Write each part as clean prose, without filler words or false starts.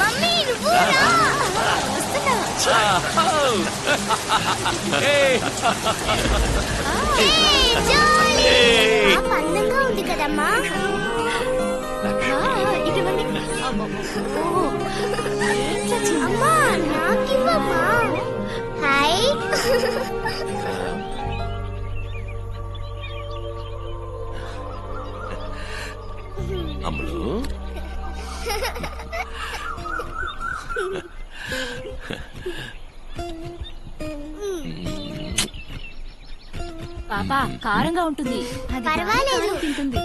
Mummy నువ్వు రా. వస్తున్నా. ఏయ్, జాలీ. పాప అందంగా ఉంది కదమ్మా. ఇటువంటి అమ్మా నాకివ్వమ్మా. హాయ్. అమ్ములు పాపా కారంగా ఉంటుంది. పర్వాలేదు. తింటుంది.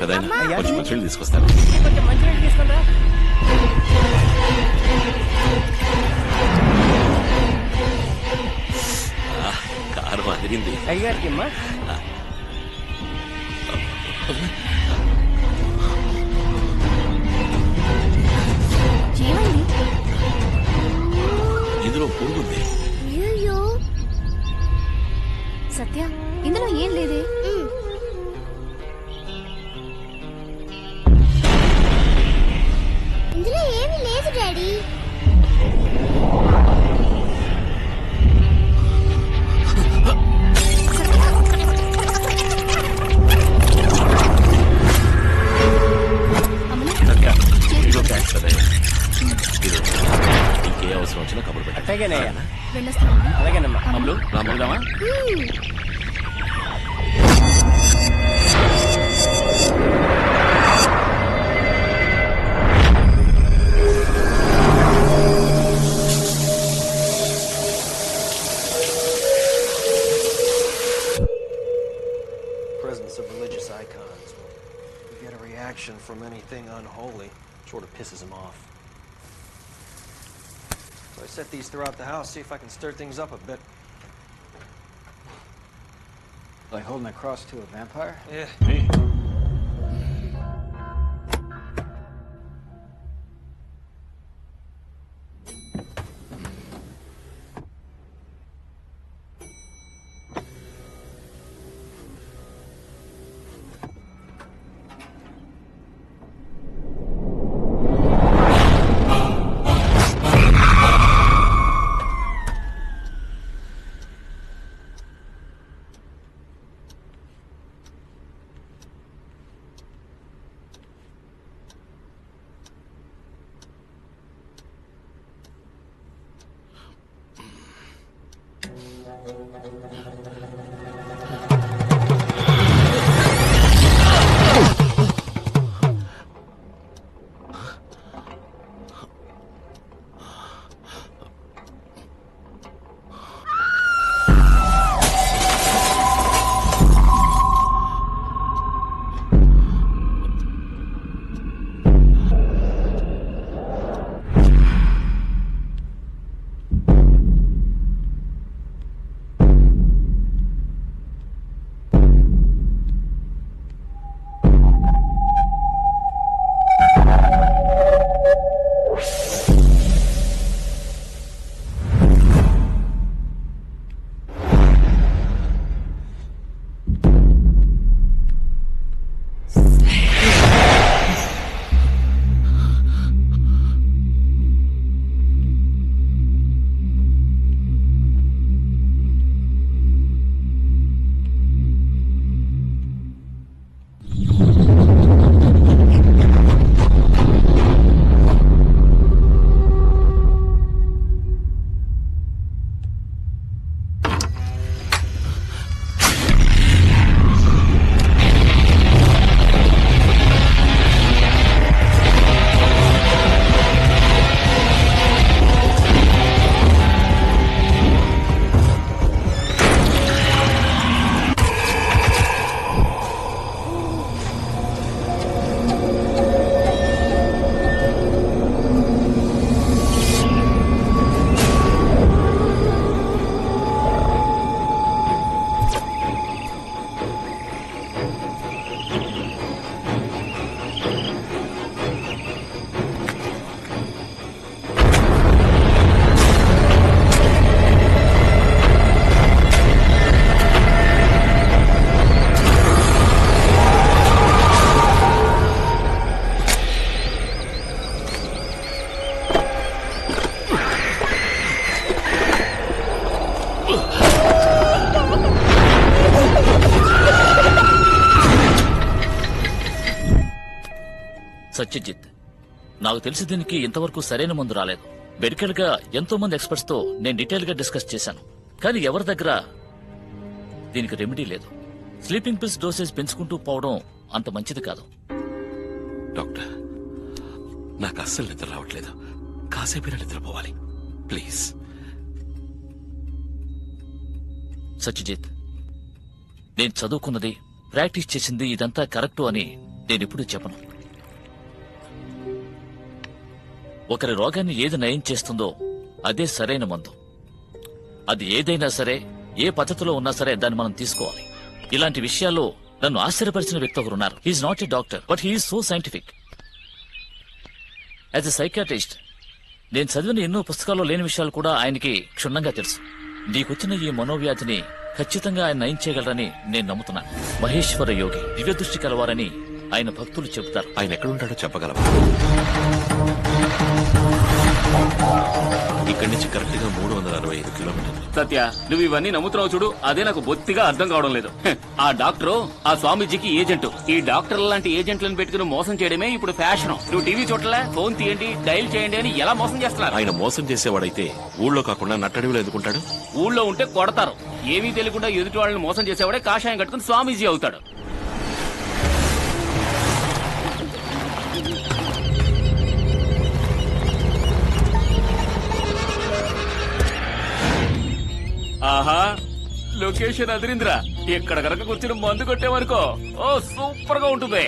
పెదాయన కొంచెం మంచినీళ్ళు తీసుకొస్తాను. కొంచెం మంచినీళ్ళు తీసుకుంటా. కారం అదిరింది. అయ్యారికి అమ్మా. ఏమైంది? ఇందులో పురుగుంది. అయ్యో. సత్య ఇందులో ఏం లేదే. ఇందులో ఏమీ లేదు డాడీ. సత్య, ఇదిగో థాంక్స్ పెదాయన. ఇదిగో, ఇంకే అవసరం వచ్చినా కబురు పెట్టు. అట్టగేనయ్యా. వెళ్ళొస్తాను. అలాగేనమ్మా. అమ్ములు Rama. Presence of religious icons. You get a reaction from anything unholy, sort of pisses him off. So I set these throughout the house, see if I can stir things up a bit. Like holding a cross to a vampire? Yeah. Hey. Satyajit, నాకు తెలిసి దీనికి ఇంతవరకు సరైన మందు రాలేదు. Medical గా ఎంతో మంది ఎక్స్పర్ట్స్ తో నేను డీటెయిల్ గా డిస్కస్ చేశాను, కానీ ఎవరి దగ్గర దీనికి రెమెడీ లేదు. స్లీపింగ్ పిల్స్ డోసేజ్ పెంచుకుంటూ పోవడం అంత మంచిది కాదు. డాక్టర్, నాకు అస్సలు నిద్ర రావట్లేదు. కాసేపు నిద్రపోవాలి ప్లీజ్. సత్యజిత్, నేను చదువుకున్నది, ప్రాక్టీస్ చేసింది ఇదంతా కరెక్టు అని నేనెప్పుడూ చెప్పను. ఒకరి రోగాన్ని ఏది నయం చేస్తుందో అదే సరైన మందు. అది ఏదైనా సరే, ఏ పద్ధతిలో ఉన్నా సరే దాన్ని మనం తీసుకోవాలి. ఇలాంటి విషయాల్లో నన్ను ఆశ్చర్యపరిచిన వ్యక్తి ఒకరున్నారు. He's not a doctor, but he's so scientific. As a psychiatrist నేను చదివిన ఎన్నో పుస్తకాల్లో లేని విషయాలు కూడా ఆయనకి క్షుణ్ణంగా తెలుసు. నీకొచ్చిన ఈ మనోవ్యాధిని ఖచ్చితంగా ఆయన నయం చేయగలరని నేను నమ్ముతున్నాను. మహేశ్వర యోగి, దివ్య దృష్టి కలవారని ఆయన భక్తులు చెబుతారు. ఆయన ఎక్కడుంటాడో చెప్పగలవా? ఇక్కడి నుంచి కరెక్ట్ గా 365 కిలోమీటర్లు. సత్య, నువ్వు ఇవన్నీ నమ్ముతున్నావు చూడు, అదే నాకు బొత్తిగా అర్థం కావడం లేదు. ఆ డాక్టరు ఆ స్వామీజీకి ఏజెంట్. ఈ డాక్టర్ లాంటి ఏజెంట్లను పెట్టుకుని మోసం చేయడమే ఇప్పుడు ఫ్యాషన్. నువ్వు టీవీ చూడలే, ఫోన్ తీయండి, డైల్ చేయండి అని ఎలా మోసం చేస్తున్నారు. ఆయన మోసం చేసేవాడైతే ఊళ్ళో కాకుండా నట్టడివిలో ఎందుకుంటాడు? ఊళ్ళో ఉంటే కొడతారు. ఏమీ తెలియకుండా ఎదుటి వాళ్ళని మోసం చేసేవాడే కాషాయం కట్టుకుని స్వామీజీ అవుతాడు. ఆహా, లొకేషన్ అదిరింద్రా. ఇక్కడ కనుక కూర్చుని మందు కొట్టేవనుకో, ఓ సూపర్ గా ఉంటుంది.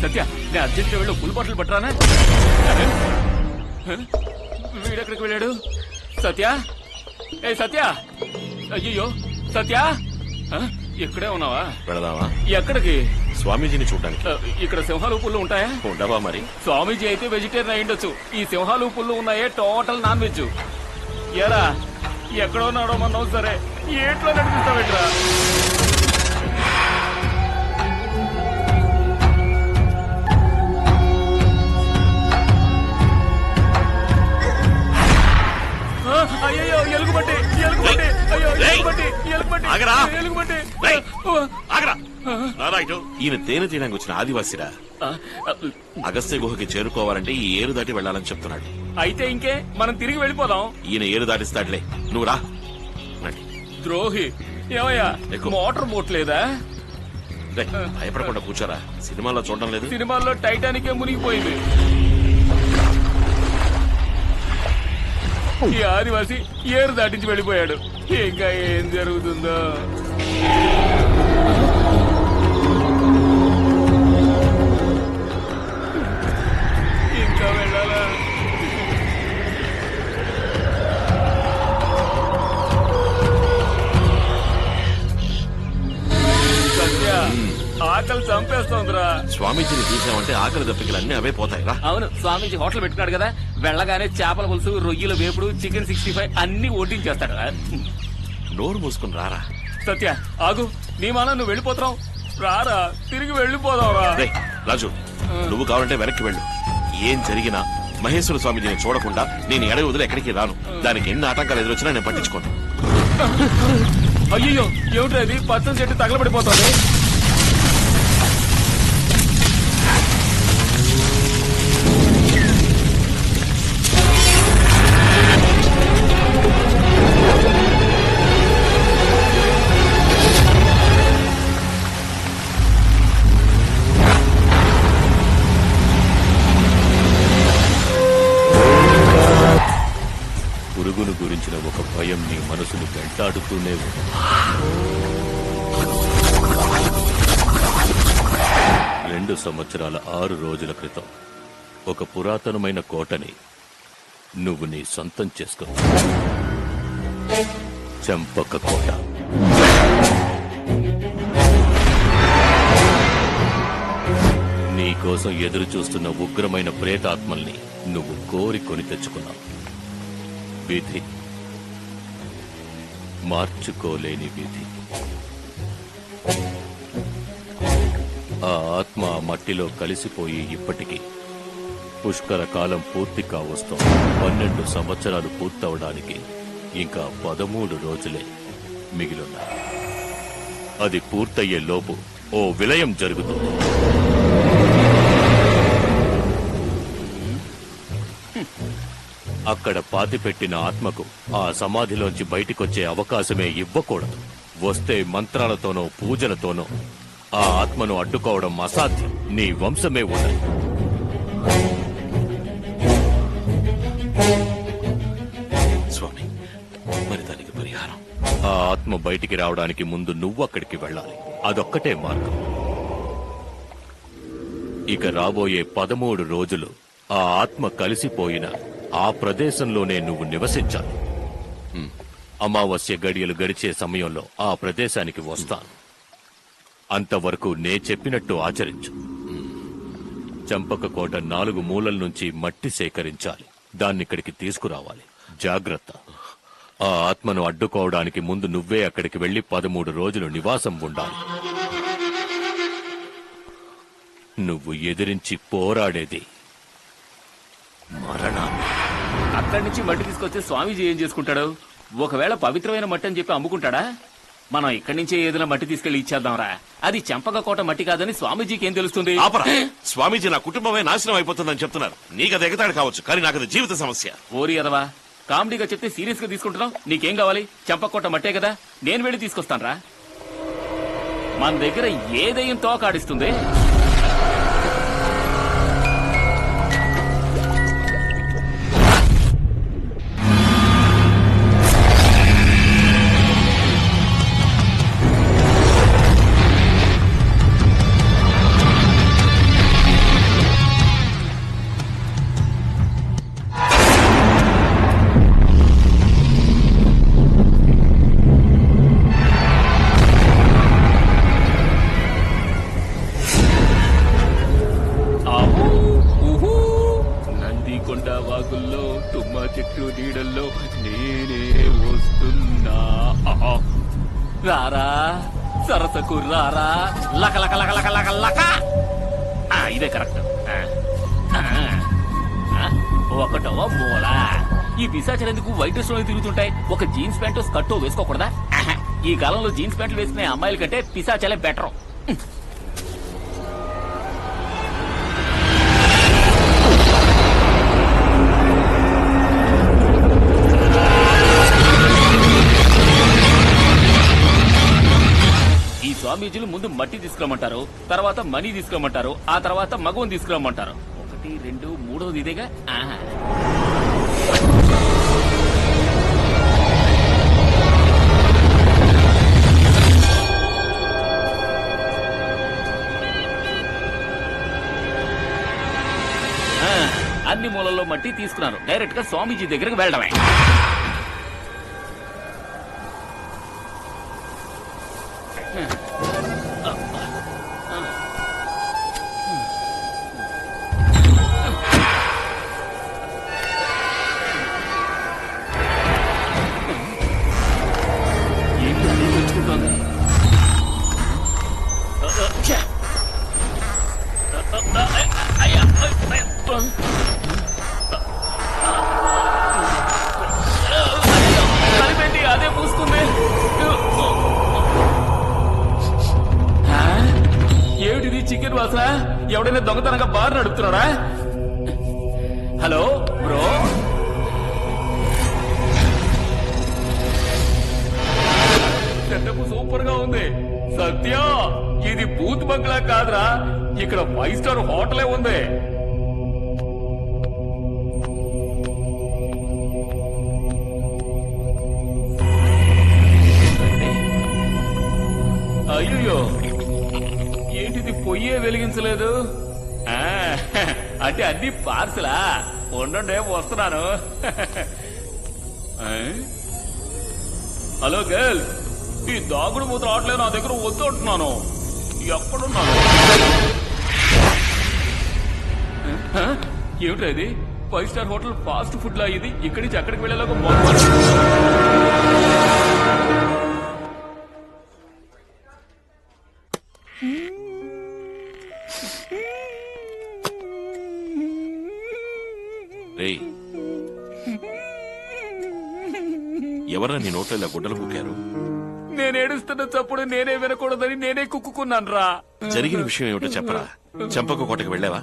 సత్య, నేను అర్జెంట్ వెళ్ళి ఫుల్ బాటిల్ పట్టరానా? వీడెక్కడికి వెళ్ళాడు? సత్య, ఏ సత్య, అయ్యో సత్య, ఇక్కడే ఉన్నావా? వెళదామా? ఎక్కడికి? స్వామీజీని చూడడానికి. ఇక్కడ సింహాలు పుల్లు ఉంటాయా? ఉండవా మరి? స్వామీజీ అయితే వెజిటేరియన్ అయి ఉండొచ్చు. ఈ సింహాలు పుల్లు ఉన్నాయే టోటల్ నాన్ వెజ్. ఎరా, ఎక్కడో నడవమన్నావు సరే, ఏట్లో నడిపిస్తావేట్రా? అయ్యో, ఎలుగుబట్టి, ఎలుగుబట్టి, అయ్యో, ఎలుగుబట్టి, ఎలుగుబట్టి, ఆగరా? ఎలుగుబట్టి. ఆగరా! ఈయన తేనె తీయడానికి వచ్చిన ఆదివాసిరా. అగస్త్య గుహకి చేరుకోవాలంటే ఈ ఏరు దాటి వెళ్లాలని చెప్తున్నాడు. అయితే ఇంకే, మనం తిరిగి వెళ్ళిపోదాం. ఈయన ఏరు దాటిస్తాడులే, నువ్వు రా. ద్రోహి, ఏమయ్యా మోటార్ బోట్ లేదా? భయపడకుండా కూర్చోరా. సినిమాలో చూడడం లేదు? సినిమాల్లో టైటానికే మునిగిపోయింది. ఈ ఆదివాసి ఏరు దాటించి వెళ్ళిపోయాడు. ఇంకా ఏం జరుగుతుందో. ఇంకా వెళ్ళాలా? సత్య, ఆకలి చంపేస్తోందిరా. స్వామీజీని చూసామంటే ఆకలి దప్పికలు అన్ని అవే పోతాయి రా. అవును, స్వామీజీ హోటల్ పెట్టుకున్నాడు కదా, వెళ్ళగానే చేపల పులుసు, రొయ్యల వేపుడు, చికెన్ 65 అన్ని వడ్డించేస్తాడు. నోరు మూసుకుని రారా. సత్య, ఆగు, నీ మాన నువ్వు వెళ్ళిపోతున్నావు. రారా, తిరిగి వెళ్ళిపోదావురా. రాజు, నువ్వు కావాలంటే వెనక్కి వెళ్ళు. ఏం జరిగినా మహేశ్వర స్వామీజీని చూడకుండా నేను ఎడవి వదిలి ఎక్కడికి రాను. దానికి ఎన్ని ఆటంకాలు ఎదురొచ్చినా నేను పట్టించుకోను. అయ్యో, ఏమిటో ఇది, పచ్చని చెట్టు తగలబడిపోతుంది. పురుగును గురించిన ఒక భయం నీ మనసును వెంటాడుతూనే ఉంది. 2 సంవత్సరాల 6 రోజుల క్రితం ఒక పురాతనమైన కోటని నువ్వు నీ సొంతం చేసుకున్నావు. చంపక కోట. నీకోసం ఎదురు చూస్తున్న ఉగ్రమైన ప్రేతాత్మల్ని నువ్వు కోరి కొని తెచ్చుకున్నావు. విధి, మార్చుకోలేని విధి. ఆ ఆత్మ మట్టిలో కలిసిపోయి ఇప్పటికీ పుష్కర కాలం పూర్తి కావస్తోంది. 12 సంవత్సరాలు పూర్తవడానికి ఇంకా 13 రోజులే మిగిలున్నాయి. అది పూర్తయ్యే లోపు ఓ విలయం జరుగుతుంది. అక్కడ పాతిపెట్టిన ఆత్మకు ఆ సమాధిలోంచి బయటికొచ్చే అవకాశమే ఇవ్వకూడదు. వస్తే మంత్రాలతోనో పూజలతోనో ఆ ఆత్మను అడ్డుకోవడం అసాధ్యం. నీ వంశమే ఉండదు. స్వామి, మరి దానికి పరిహారం? ఆ ఆత్మ బయటికి రావడానికి ముందు నువ్వు అక్కడికి వెళ్ళాలి. అదొక్కటే మార్గం. ఇక రాబోయే 13 రోజులు ఆ ఆత్మ కలిసిపోయిన ఆ ప్రదేశంలోనే నువ్వు నివసించాలి. అమావాస్య గడియలు గడిచే సమయంలో ఆ ప్రదేశానికి వస్తాను. అంతవరకు నే చెప్పినట్టు ఆచరించు. చంపకకోట 4 మూలల నుంచి మట్టి సేకరించాలి. దాన్నిక్కడికి తీసుకురావాలి. జాగ్రత్త. ఆ ఆత్మను అడ్డుకోవడానికి ముందు నువ్వే అక్కడికి వెళ్లి 13 రోజులు నివాసం ఉండాలి. నువ్వు ఎదిరించి పోరాడేది మరణాన్ని. అక్కడి నుంచి మట్టి తీసుకొచ్చి స్వామీజీ ఏం చేసుకుంటాడు? ఒకవేళ పవిత్రమైన మట్టి అని చెప్పి అమ్ముకుంటాడా? మనం ఇక్కడి నుంచే ఏదైనా మట్టి తీసుకెళ్లి ఇచ్చేద్దాంరా. అది చెంపకకోట మట్టి కాదని స్వామీజీకి ఏం తెలుస్తుంది? ఆపరా! స్వామీజీ నా కుటుంబమే నాశనం అయిపోతుందని చెప్తున్నారు. నీకది ఎగతాడు కావచ్చు, కానీ నాకది జీవిత సమస్య. ఓరి ఎదవా, కామెడీగా చెప్తే సీరియస్ గా తీసుకుంటున్నావు. నీకేం కావాలి? చెంపకోట మట్టే కదా, నేను వెళ్ళి తీసుకొస్తానురా. మన దగ్గర ఏ దయ్యం తోకాడిస్తుంది? నందికొండ వాగుల్లో తుమ్మ చెట్టు నీడల్లో నేనే వస్తున్నా. రారా సరసకు రారా, లక లక లక లక లక లక. ఇదే కరెక్ట్. ఒకటవ మూల. ఈ పిశాచాలు ఎందుకు వైట్ డ్రెస్ లో తిరుగుతుంటాయి? ఒక జీన్స్ ప్యాంటు స్కర్ట్ వేసుకోకూడదా? ఈ కాలంలో జీన్స్ ప్యాంట్లు వేసుకునే అమ్మాయిల కంటే పిశాచాలే బెటర్. ఈ స్వామీజీలు ముందు మట్టి తీసుకురమ్మంటారు, తర్వాత మనీ తీసుకురమ్మంటారు, ఆ తర్వాత మగవని తీసుకురమ్మంటారు. 1, 2, 3 ఇదేగా. అన్ని మూలల్లో మట్టి తీసుకున్నాను. డైరెక్ట్ గా స్వామీజీ దగ్గరకు వెళ్ళడమే. అదే పూసుకుంది. ఏమిటిది చికెన్ వాసన? ఎవడైనా దొంగతనంగా బార్ నడుపుతున్నారా? హలో బ్రో, సెటప్ సూపర్ గా ఉంది. సత్య, ఇది బూత్ బంగ్లా కాదురా, ఇక్కడ 5 స్టార్ హోటలే ఉంది. అయ్యో, ఏంటిది పొయ్యే వెలిగించలేదు? అంటే అన్ని పార్సలా? ఉండండి వస్తున్నాను. హలో గర్ల్స్, ఈ దాగుడు మూత రావట్లేదు, నా దగ్గర వద్దు అంటున్నాను. ఎక్కడున్నాను? ఏమిటా ఇది? 5 స్టార్ హోటల్ ఫాస్ట్ ఫుడ్ లా ఇది. ఇక్కడి నుంచి అక్కడికి వెళ్ళేలాగా ఎవరా నీ నోట్లో ఇలా గుడ్డలు కుక్కారు? నేను ఏడుస్తున్న చప్పుడు నేనే వినకూడదని నేనే కుక్కున్నాను రా. జరిగిన విషయం ఏమిటో చెప్పరా. చంపక కోటకి వెళ్ళావా?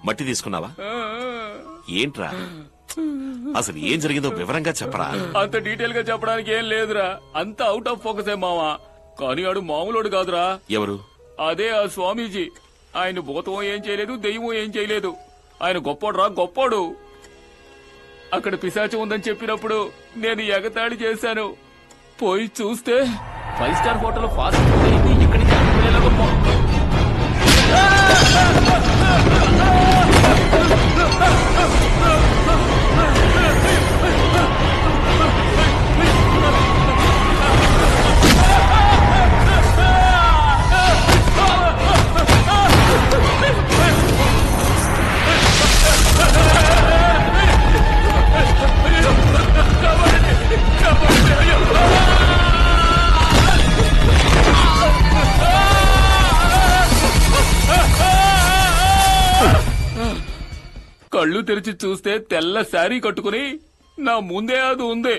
మట్టి తీసుకున్నావా? ఏంట్రా అసలు ఏం జరిగిందో వివరంగా చెప్పరా. అంత డీటెయిల్ గా చెప్పడానికి ఏం లేదురా, అంత అవుట్ ఆఫ్ ఫోకస్ మావా. కానీ ఆడు మామూలుడు కాదురా. ఎవరు? అదే ఆ స్వామీజీ. ఆయన భూతం ఏం చేయలేదు, దెయ్యం ఏం చేయలేదు. ఆయన గొప్పోడురా, గొప్పోడు. అక్కడ పిశాచం ఉందని చెప్పినప్పుడు నేను ఎగతాళి చేశాను. పోయి చూస్తే 5 స్టార్ హోటల్ ఫాస్ట్ ఫుడ్ అయింది. ఇక్కడి నుంచి అక్కడికి వెళ్ళేలా గొప్ప. కళ్ళు తెరిచి చూస్తే తెల్ల శారీ కట్టుకుని నా ముందే అది ఉంది.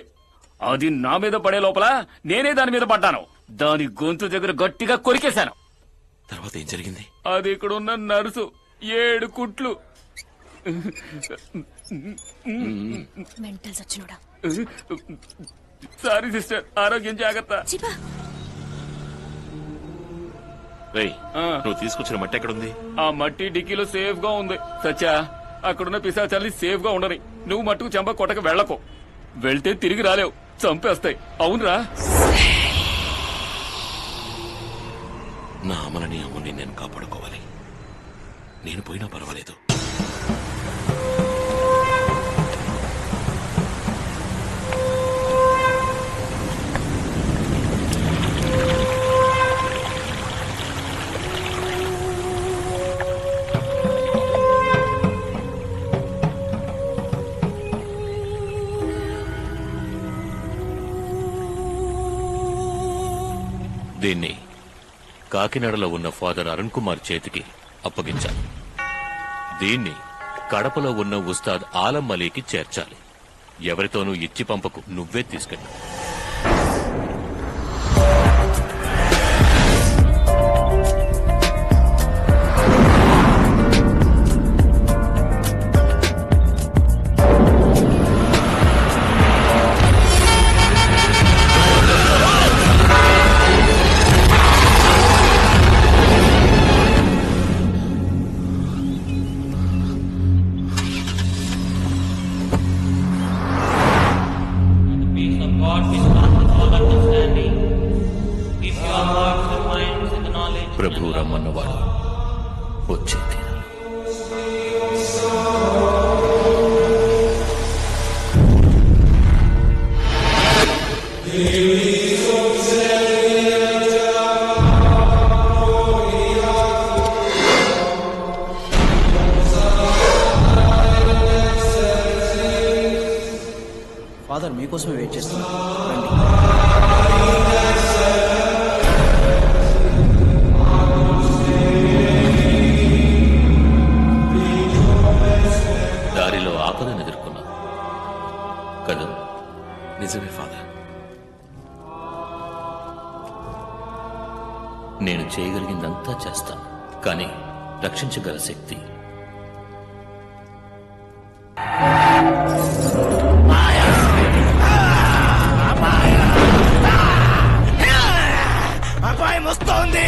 అది నా మీద పడే లోపల నేనే దాని మీద పడ్డాను. దాని గొంతు దగ్గర గట్టిగా కొరికేశాను. తర్వాత ఏం జరిగింది? అది ఇక్కడున్న నర్సు 7 కుట్లు. మెంటల్ సచ్చినోడా. సారీ సిస్టర్, ఆరోగ్యం జాగ్రత్త. చిపా. రేయ్, ఆ. నువ్వు తీసుకొచ్చిన మట్టి ఎక్కడుంది? ఆ మట్టి డిక్కీలో సేఫ్ గా ఉంది. సచ్చా, అక్కడున్న పిశాచాల్ని సేఫ్ గా ఉండని. నువ్వు మట్టుకు చెంప కొట్టక వెళ్ళకు. వెళ్తే తిరిగి రాలేవు, చంపేస్తాయి. అవునరా? నా అమలని అమ్మని నేను కాపాడుకోవాలి. నేను పోయినా పర్వాలేదు. దీన్ని కాకినాడలో ఉన్న ఫాదర్ అరుణ్ కుమార్ చేతికి అప్పగించాలి. దీన్ని కడపలో ఉన్న ఉస్తాద్ ఆలం అలీకి చేర్చాలి. ఎవరితోనూ ఇచ్చి పంపకు, నువ్వే తీసుకెళ్ళు. ప్రభు రమ్మన్నవాడు వచ్చే తీరాలి. ఫాదర్ మీకోసమే వెయిట్ చేస్తున్నా. రండి. దారిలో ఆపదను ఎదుర్కొన్నా కదా? నిజమే ఫాదర్. నేను చేయగలిగిందంతా చేస్తాను, కానీ రక్షించగల శక్తి అపాయం వస్తోంది.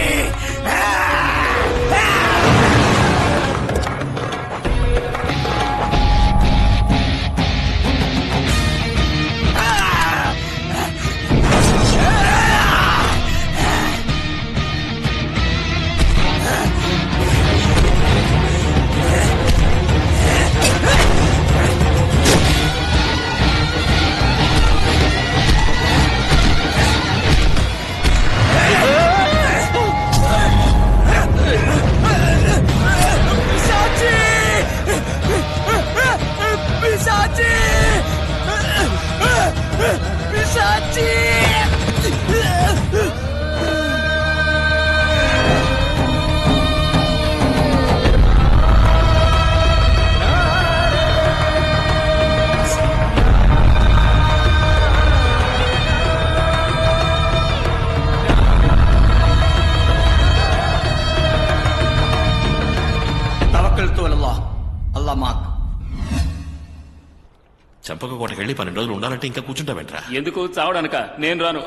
చంపక కోటకెళ్ళి 12 రోజులు ఉండాలంటే ఇంకా కూర్చుంటావేంట్రా? ఎందుకు చావడానిక? నేను రాను.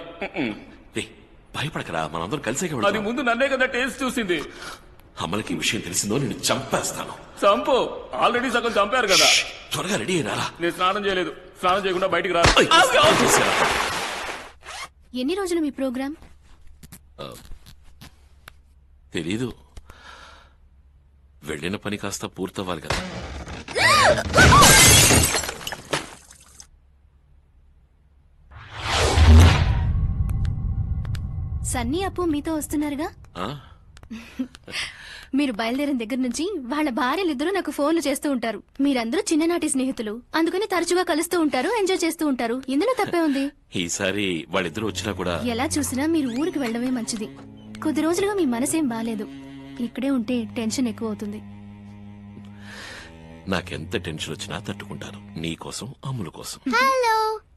రేయ్, భయపడకరా, మనందరం కలిసే అది వెళ్దాం. ముందు నన్నే కదా టేస్ట్ చూసింది. అమలకి ఈ విషయం తెలిసిందో నేను చంపేస్తాను. చంపు, ఆల్రెడీ సగం చంపారు కదా. త్వరగా రెడీ అయినారా? నేను స్నానం చేయలేదు. స్నానం చేయకుండా బయటికి రాను. ఎన్ని రోజులు మీ ప్రోగ్రామ్? తెలీదు, వెళ్ళిన పని కాస్త పూర్తవ్వాలి కదా. సన్నీ అప్పు మీతో వస్తున్నారుగా? ఆ? మీరు బయలుదేరిన దగ్గర నుంచి వాళ్ళ భార్యలిద్దరూ నాకు ఫోన్లు చేస్తూ ఉంటారు. మీరందరూ చిన్ననాటి స్నేహితులు, అందుకని తరచుగా కలుస్తూ ఉంటారు, ఎంజాయ్ చేస్తూ ఉంటారు. ఇందులో తప్పే ఉంది? ఈసారి వాళ్ళిద్దరూ వచ్చినా కూడా ఎలా చూసినా మీరు ఊరికి వెళ్ళడమే మంచిది. కొద్ది రోజులుగా మీ మనసేం బాలేదు. ఇక్కడే ఉంటే టెన్షన్ ఎక్కువ అవుతుంది. నాకెంత టెన్షన్ వచ్చినా తట్టుకుంటాను, నీ కోసం, అమ్ముల కోసం. హలో,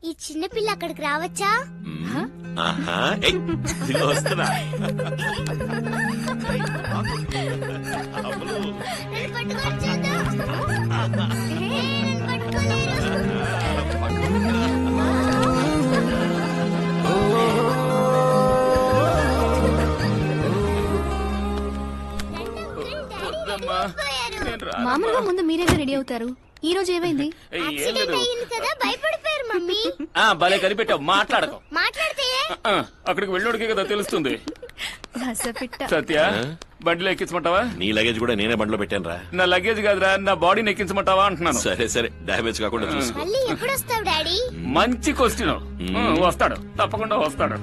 ఈ చిన్న పిల్ల అక్కడికి రావచ్చా? ఆహా, ఏయ్, ఇదిగో వస్తున్నా. అమ్ములు, నన్ను పట్టుకొని చూద్దాం. నన్ను పట్టుకోలేరు. వద్దమ్మా, నేను రాను. మామూలుగా ముందు మీరేగా రెడీ అవుతారు. ఈ రోజు ఏమైంది? ఏం యాక్సిడెంట్ లేదు. అయ్యింది కదా, భయపడిపోయారు మమ్మీ. భలే కనిపెట్టావు, మాట్లాడకు. మాట్లాడితే అక్కడికి వెళ్ళోడికే కదా తెలుస్తుంది. రసపిట్ట. సత్య, బండిలో ఎక్కించమంటావా? నీ లగేజ్ కూడా నేనే బండిలో పెట్టాను రా. నా లగేజ్ కాదురా, నా బాడీని ఎక్కించమంటావా అంటున్నాను. సరే సరే, డ్యామేజ్ కాకుండా చూసుకో. మళ్ళీ ఎప్పుడు వస్తావు డాడీ? మంచి క్వశ్చన్. వస్తాడు, తప్పకుండా వస్తాడు.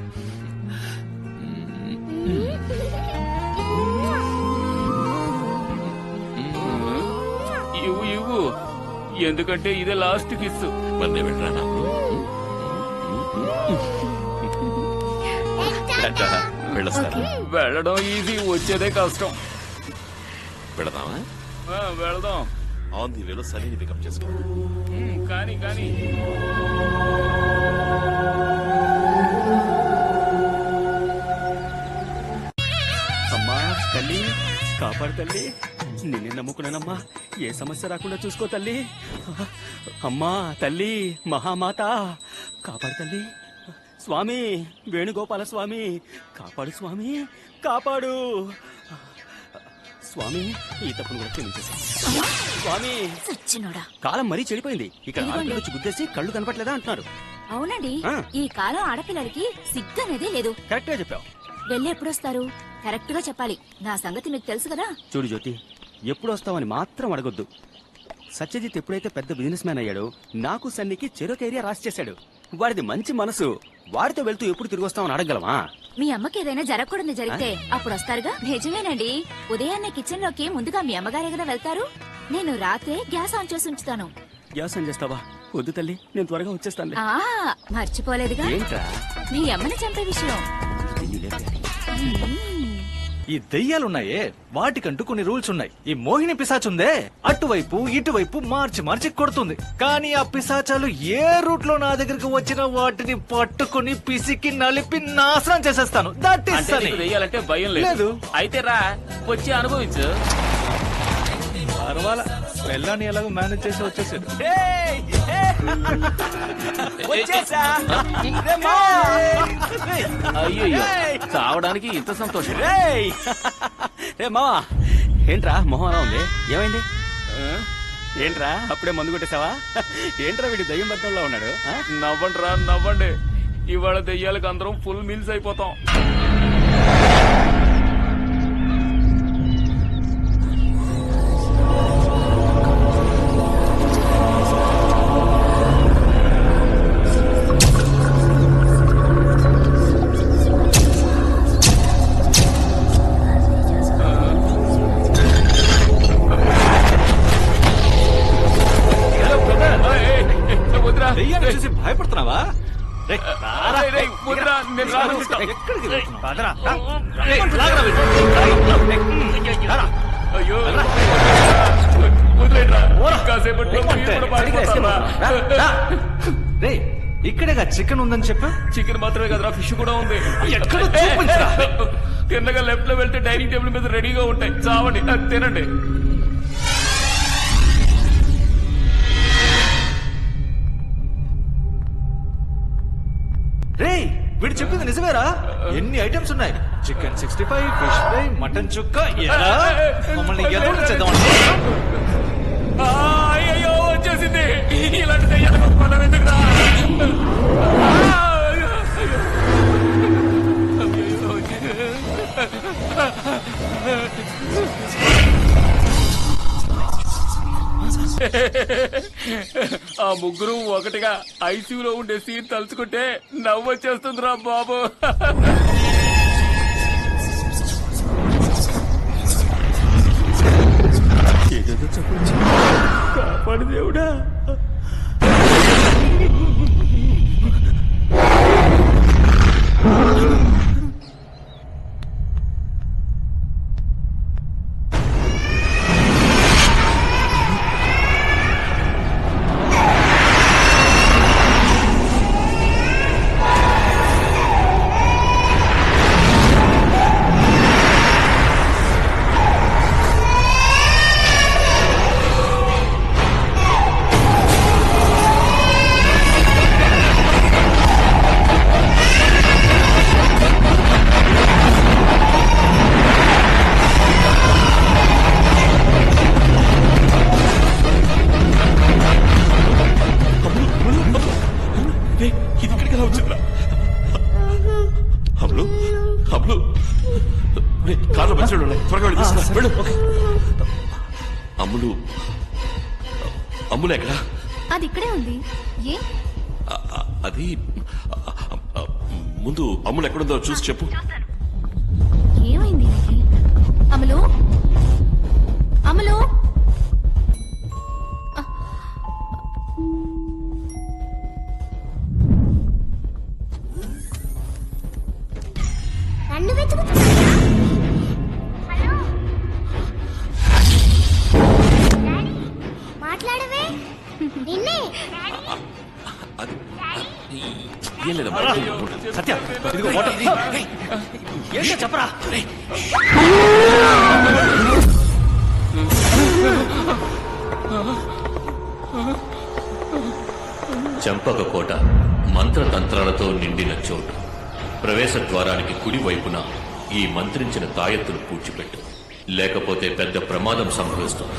ఇవ్వు ఇవ్వు, ఎందుకంటే ఇదే లాస్ట్ కిస్. మరి నేను వెళ్ళరా? వెళ్ళొస్తాను. వెళ్ళడం ఈజీ, వచ్చేదే కష్టం. వెళదామా? వెళదాం. ఆన్ ది వేలో సన్నీని పికప్ చేసుకో. కానీ కానీ అమ్మా తల్లి, కాపాడు తల్లి. నిన్నే నమ్ముకున్నానమ్మా, ఏ సమస్య రాకుండా చూసుకో తల్లి. అమ్మా తల్లి, మహామాత కాపాడు తల్లి. స్వామి వేణుగోపాల స్వామి, కాపాడు స్వామి, కాపాడు స్వామి. ఈ తప్పును కూడా క్షమించేశాను స్వామి. సచ్చినోడా. కాలం మరీ చెడిపోయింది. ఇక్కడ ఆడపిల్లలు వచ్చి గుద్దేసి కళ్ళు కనపట్లేదా అంటున్నారు. అవునండి, ఆ. ఈ కాలం ఆడపిల్లలకి సిగ్గు అనేదే లేదు. కరెక్ట్ గా చెప్పావు. వెళ్ళి ఎప్పుడొస్తారు? కరెక్ట్ గా చెప్పాలి. నా సంగతి మీకు తెలుసు కదా. చూడు జ్యోతి, ఎప్పుడు వస్తావని మాత్రం అడగొద్దు. సత్యజిత్ ఎప్పుడైతే పెద్ద బిజినెస్ మ్యాన్ అయ్యాడో నాకు సన్నికి చెరొక ఏరియా రాసి చేశాడు. వాడిది మంచి మనసు. వాడితో వెళ్తూ ఎప్పుడు తిరిగి వస్తామని అడగలమా? మీ అమ్మకి ఏదైనా జరగకూడదు జరిగితే అప్పుడు వస్తారుగా. నిజమేనండి, ఉదయాన్నే కిచెన్ లోకి ముందుగా మీ అమ్మగారే కదా వెళ్తారు. నేను రాత్రే గ్యాస్ ఆన్ చేసి ఉంచుతాను. గ్యాస్ ఆన్ చేస్తావా? వద్దు తల్లి, నేను త్వరగా వచ్చేస్తాను. ఆ మర్చిపోలేదుగా ఏంట్రా మీ అమ్మని చంపే విషయం. ఈ దెయ్యాలున్నాయే, వాటికంటూ కొన్ని రూల్స్ ఉన్నాయి. ఈ మోహిని పిశాచుందే, అటువైపు ఇటువైపు మార్చి మార్చి కొడుతుంది. కానీ ఆ పిశాచాలు ఏ రూట్ లో నా దగ్గరికి వచ్చినా వాటిని పట్టుకుని పిసికి నలిపి నాశనం చేసేస్తాను. దట్ ఈస్ అంటే నీకు వెయ్యాలంటే భయం లేదు. లేదు. అయితే రా, వచ్చి అనుభవించు. పర్వాలా, వెళ్ళాని ఎలాగో మేనేజ్ చేసి వచ్చేసాడు. అయ్యో, చావడానికి ఇంత సంతోషం. రే మావా, ఏంట్రా మొహం అలా ఉంది? ఏమైంది? ఏంట్రా అప్పుడే మందు కొట్టేసావా? ఏంట్రా వీడి దయ్యం బట్టంలో ఉన్నాడు? నవ్వండి రా, నవ్వండి. ఇవాళ దెయ్యాలకు అందరం ఫుల్ మీల్స్ అయిపోతాం. దెయ్యాన్ని చూసి భయపడుతున్నావా? అయ్యో, రే, ఇక్కడేగా చికెన్ ఉందని చెప్పా. చికెన్ మాత్రమే కదరా, ఫిష్ కూడా ఉంది. ఎక్కడ చూపించరా? తిన్నగా లెఫ్ట్ లో వెళ్తే డైనింగ్ టేబుల్ మీద రెడీగా ఉంటాయి. చావండి, అది తినండి. ఎన్ని ఐటమ్స్ ఉన్నాయి? చికెన్ 65, ఫిష్ ఫ్రై, మటన్ చుక్క. ఎలా మమ్మల్ని ఎదురు చేద్దామంటే అయ్యో వచ్చేసింది. ఇలాంటి దెయ్యాలకు మనం ఎందుకురా? ఆ ముగ్గురు ఒకటిగా ఐసీయూలో ఉండే సీన్ తలుచుకుంటే నవ్వు వచ్చేస్తుందిరా బాబు. కాపాడు దేవుడా. ఇది ఇక్కడికి ఎలా వచ్చిందా? అమ్ములు, అమ్ములు, కార్లో మంచిలు ఉన్నాయి, త్వరగా వెళ్ళి తీసుకురా. వెళ్ళు. అమ్ములు, అమ్ములు ఎక్కడా? అది ఇక్కడే ఉంది. ఏ అది ముందు అమ్ములు ఎక్కడుందో చూసి చెప్పు. ఏమైంది నీకి? అమలు, అమలు. నన్ను వెతుకుతున్నావా? హలో డాడీ, మాట్లాడవే. నిన్నే అది ఏం లేదమ్మా. సత్య, ఇదిగో వాటర్. ఏంటో చెప్పరా? చంపక కోట మంత్రతంత్రాలతో నిండిన చోటు. ప్రవేశ ద్వారానికి కుడి వైపున ఈ మంత్రించిన తాయెత్తును పూడ్చిపెట్టు, లేకపోతే పెద్ద ప్రమాదం సంభవిస్తుంది.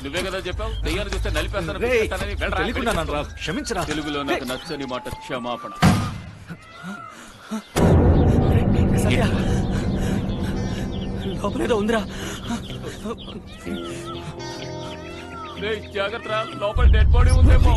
నువ్వే కదా చెప్పావు దెయ్యాన్ని చూస్తే నలిపేస్తాను, రేయ్, పిచ్చేస్తానని. వెళ్ళరా, తెలియకున్నాను రా, క్షమించరా. తెలుగులో నాకు నచ్చని మాట క్షమాపణ. సత్య, లోపలేదో ఉందిరా. జాగ్రత్త, లోపల డెడ్ బాడీ ఉందేమో.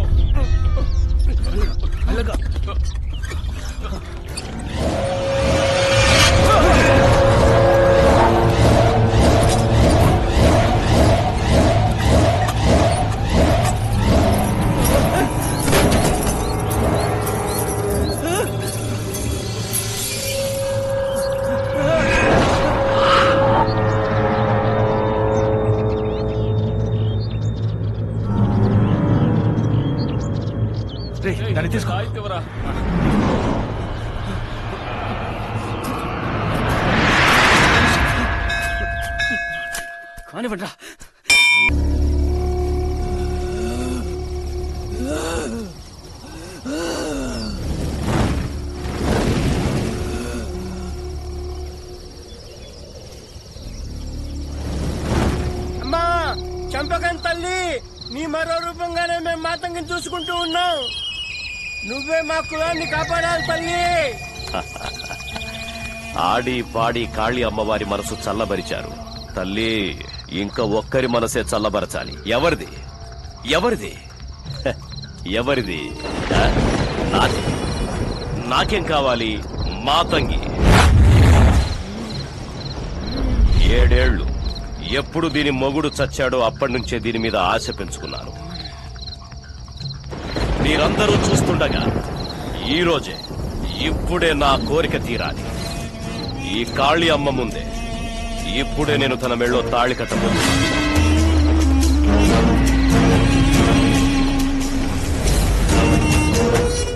దాన్ని తీసుకో. ఇవ్వరా. కానివ్వండి. అమ్మా చంపకం తల్లి, నీ మరో రూపంగానే మేము మాతంగిని చూసుకుంటూ ఉన్నాం. నువ్వే మా కులాన్ని కాపాడాలి తల్లి. ఆడి పాడి కాళీ అమ్మవారి మనసు చల్లబరిచారు తల్లి. ఇంకా ఒక్కరి మనసే చల్లబరచాలి. ఎవరిది? ఎవరిది? హ, ఎవరిది? హ? నాది. నాకేం కావాలి? మాతంగి. 7 ఏళ్లు ఎప్పుడు దీని మొగుడు చచ్చాడో అప్పటి నుంచే దీని మీద ఆశ పెంచుకున్నాను. మీరందరూ చూస్తుండగా ఈ రోజే, ఇప్పుడే నా కోరిక తీరాలి. ఈ కాళీ అమ్మ ముందే ఇప్పుడే నేను తన మెళ్ళో తాళి కట్టబోతున్నాను.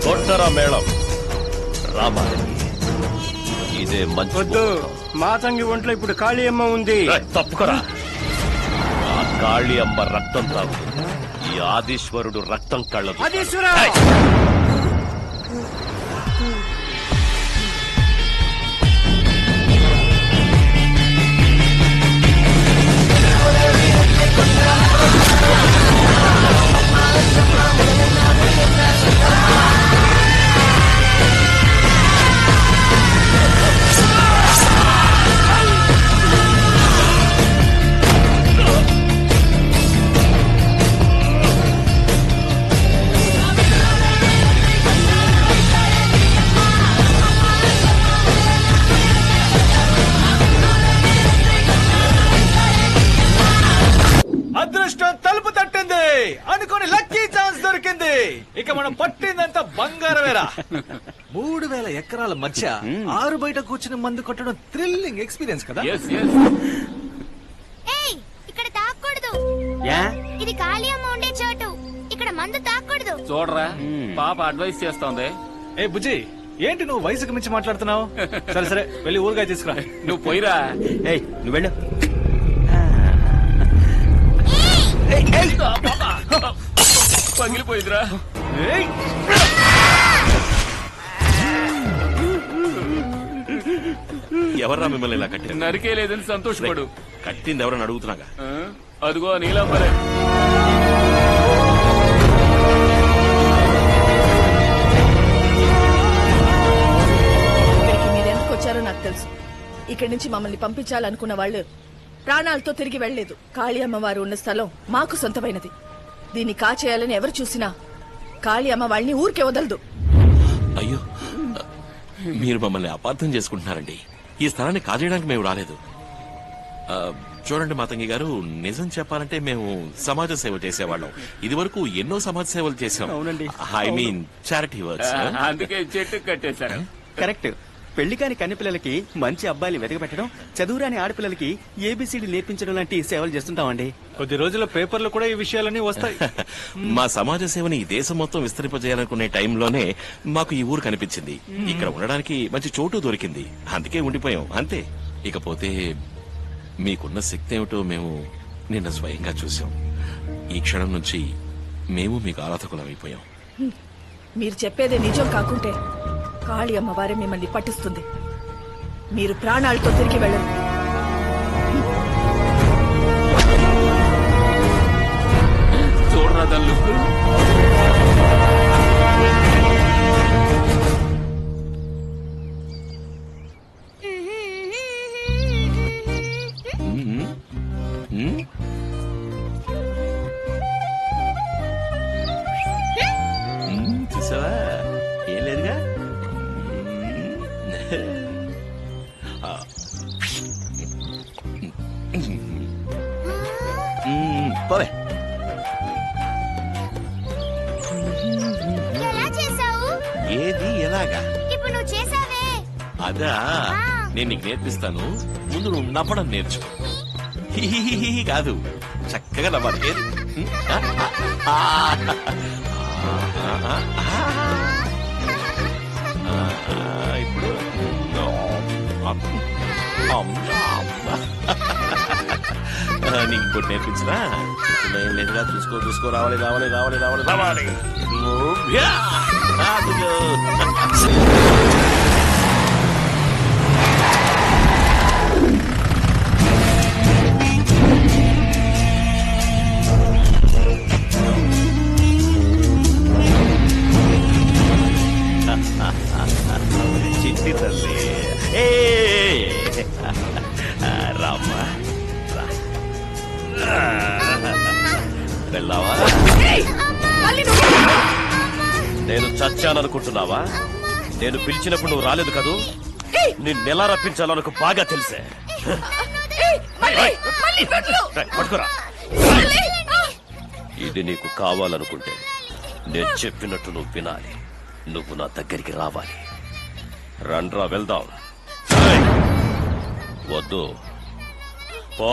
కొట్టరా మేళం. రామాలి, ఇదే మంచి మాతంగి ఒంట్లో ఇప్పుడు కాళీ అమ్మ ఉంది. తప్పుకరా. ఆ కాళీ అమ్మ రక్తం తాగుతుంది. ఈ ఆదీశ్వరుడు రక్తం కళ్ళదు. ఆదీశ్వరా! అదృష్టం తలుపు తట్టింది అనుకోని లక్కీ ఛాన్స్ దొరికింది. ఇక మనం పట్టిందంతా బంగారమేరా. 3000 ఎకరాల మధ్య 6 బయట కూర్చుని మందు కొట్టడం థ్రిల్లింగ్ ఎక్స్పీరియన్స్ కదా. Yes yes. ఏయ్ ఇక్కడ తాకూడదు. ఇది కాళీ అమ్మ ఉండే చోటు. ఇక్కడ మందు తాకూడదు. చూడరా పాప అడ్వైస్ చేస్తోంది. ఏ బుజ్జి, ఏంటి నువ్వు వయసుకు మించి మాట్లాడుతున్నావు? సరే సరే వెళ్ళి ఊరుగా తీసుకురా. నువ్వు పోయిరా. ఏయ్ నువ్వు వెళ్ళు. పగిలిపోయిందిరా. ఎవర్రా మిమ్మల్ని ఇలా కట్టారు? నరికే లేదని సంతోషపడు. కట్టింది ఎవరని అడుగుతున్నాగా. అదిగో నీలాంబరే. ఇక్కడికి మీరెందుకు వచ్చారో నాకు తెలుసు. ఇక్కడి నుంచి మమ్మల్ని పంపించాలనుకున్న వాళ్ళు ప్రాణాలతో తిరిగి వెళ్లేదు. కాళీ అమ్మవారు ఉన్న స్థలం మాకు సొంతమైనది. దీన్ని కాచేయాలని ఎవరు చూసినా కాళీ అమ్మ వాళ్ళని ఊరికే వదలదు. అయ్యో, మీరు మమ్మల్ని అపార్థం చేసుకుంటున్నారండి. ఈ స్థలాన్ని కాజేయడానికి మేము రాలేదు. చూడండి మాతంగి గారు, నిజం చెప్పాలంటే మేము సమాజ సేవ చేసేవాళ్ళం. ఇది వరకు ఎన్నో సమాజ సేవలు చేసాం. I mean charity works. అందుకే చెట్టు కట్టేశారు. కరెక్ట్. పెళ్లి కాని కన్ని పిల్లలకి మంచి అబ్బాయిలు వెతకబెట్టడం, చదువురాని ఆడపిల్లలకి ఏబిసిడి నేర్పించడం లాంటి సేవలు చేస్తుంటామండి. కొద్ది రోజుల పేపర్లు కూడా ఈ విషయాలన్నీ వస్తాయి. మా సమాజ సేవని ఈ దేశం మొత్తం విస్తరింపజేయాలనుకునే టైంలోనే మాకు ఈ ఊరు కనిపించింది. ఇక్కడ ఉండడానికి మంచి చోటు దొరికింది. అందుకే ఉండిపోయాం అంతే. ఇకపోతే మీకున్న శక్తి ఏమిటో మేము నిన్న స్వయంగా చూసాం. ఈ క్షణం నుంచి మేము మీకు ఆరాధకులం అయిపోయాం. మీరు చెప్పేదే నిజం కాకుంటే కాళీ అమ్మవారే మిమ్మల్ని పట్టిస్తుంది. మీరు ప్రాణాలతో తిరిగి వెళ్ళరు. చూడరా దాని లుక్. చూసావా, ఏం లేదుగా. పోలే. ఎలా చేసావు? ఏది ఎలాగా? ఇప్పుడు నువ్వు చేసావే అదా, నేను నీకు నేర్పిస్తాను. ముందు నువ్వు నవ్వడం నేర్చు. హిహిహిహి కాదు, చక్కగా నవ్వాలి. ఏది? ఇప్పుడు నీకు ఇంకోటి నేర్పించరా? ఏం లేదుగా, చూసుకో చూసుకో. రావాలి రావాలి రావాలి రావాలి రావాలి. చిట్టి తల్లి రామ్మా, వెళ్ళావా? నేను చచ్చాననుకుంటున్నావా? నేను పిలిచినప్పుడు నువ్వు రాలేదు కదూ. నిన్నెలా రప్పించాలో బాగా తెలిసే. పట్టుకురా. ఇది నీకు కావాలనుకుంటే నేను చెప్పినట్టు నువ్వు వినాలి. నువ్వు నా దగ్గరికి రావాలి. రండ్రా వెళ్దాం. వద్దు పో.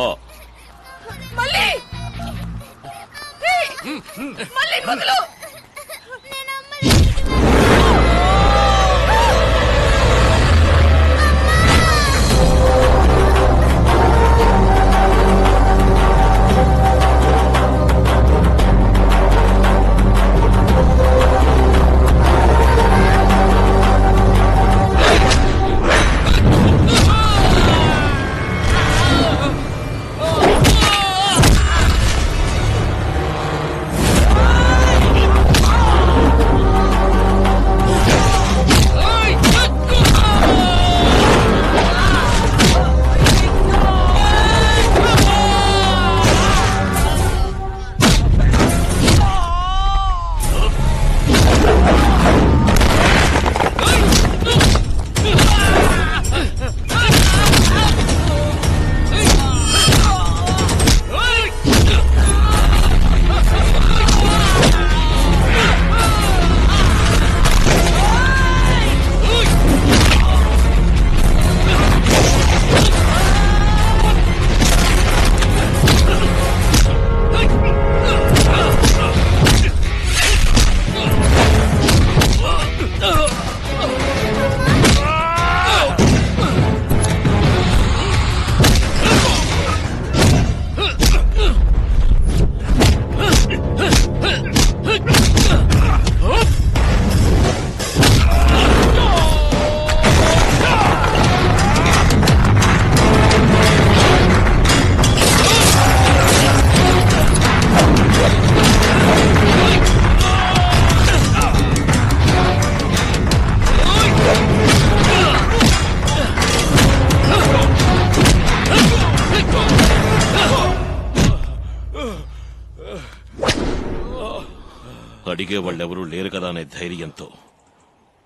అడిగే వాళ్ళెవరూ లేరు కదా అనే ధైర్యంతో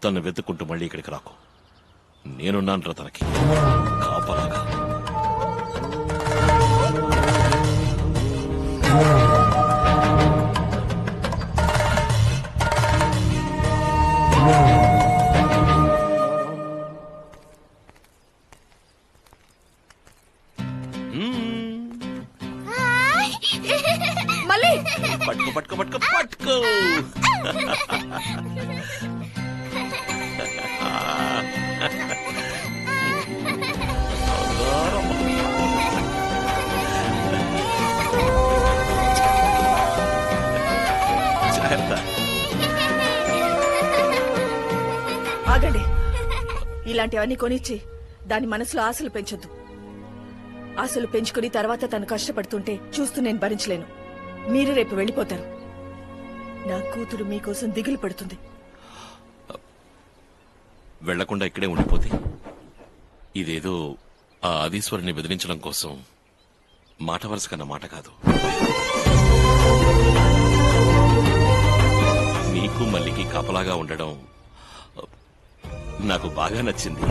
తను వెతుక్కుంటూ మళ్ళీ ఇక్కడికి రాకు. నేనున్నాను తనకి కాపలాగా. మళ్ళీ పట్టుకో పట్టుకో పట్టుకో పట్టుకో. ఆగండి. ఇలాంటివన్నీ కొనిచ్చి దాని మనసులో ఆశలు పెంచొద్దు. ఆశలు పెంచుకుని తర్వాత తను కష్టపడుతుంటే చూస్తూ నేను భరించలేను. మీరు రేపు వెళ్ళిపోతారు. నా కూతురు మీకోసం దిగులు పడుతుంది. వెళ్లకుండా ఇక్కడే ఉండిపోతే ఇదేదో ఆ ఆదీశ్వరుని బెదిరించడం కోసం మాట వరుస కన్న మాట కాదు. నీకు మల్లికి కాపలాగా ఉండడం నాకు బాగా నచ్చింది.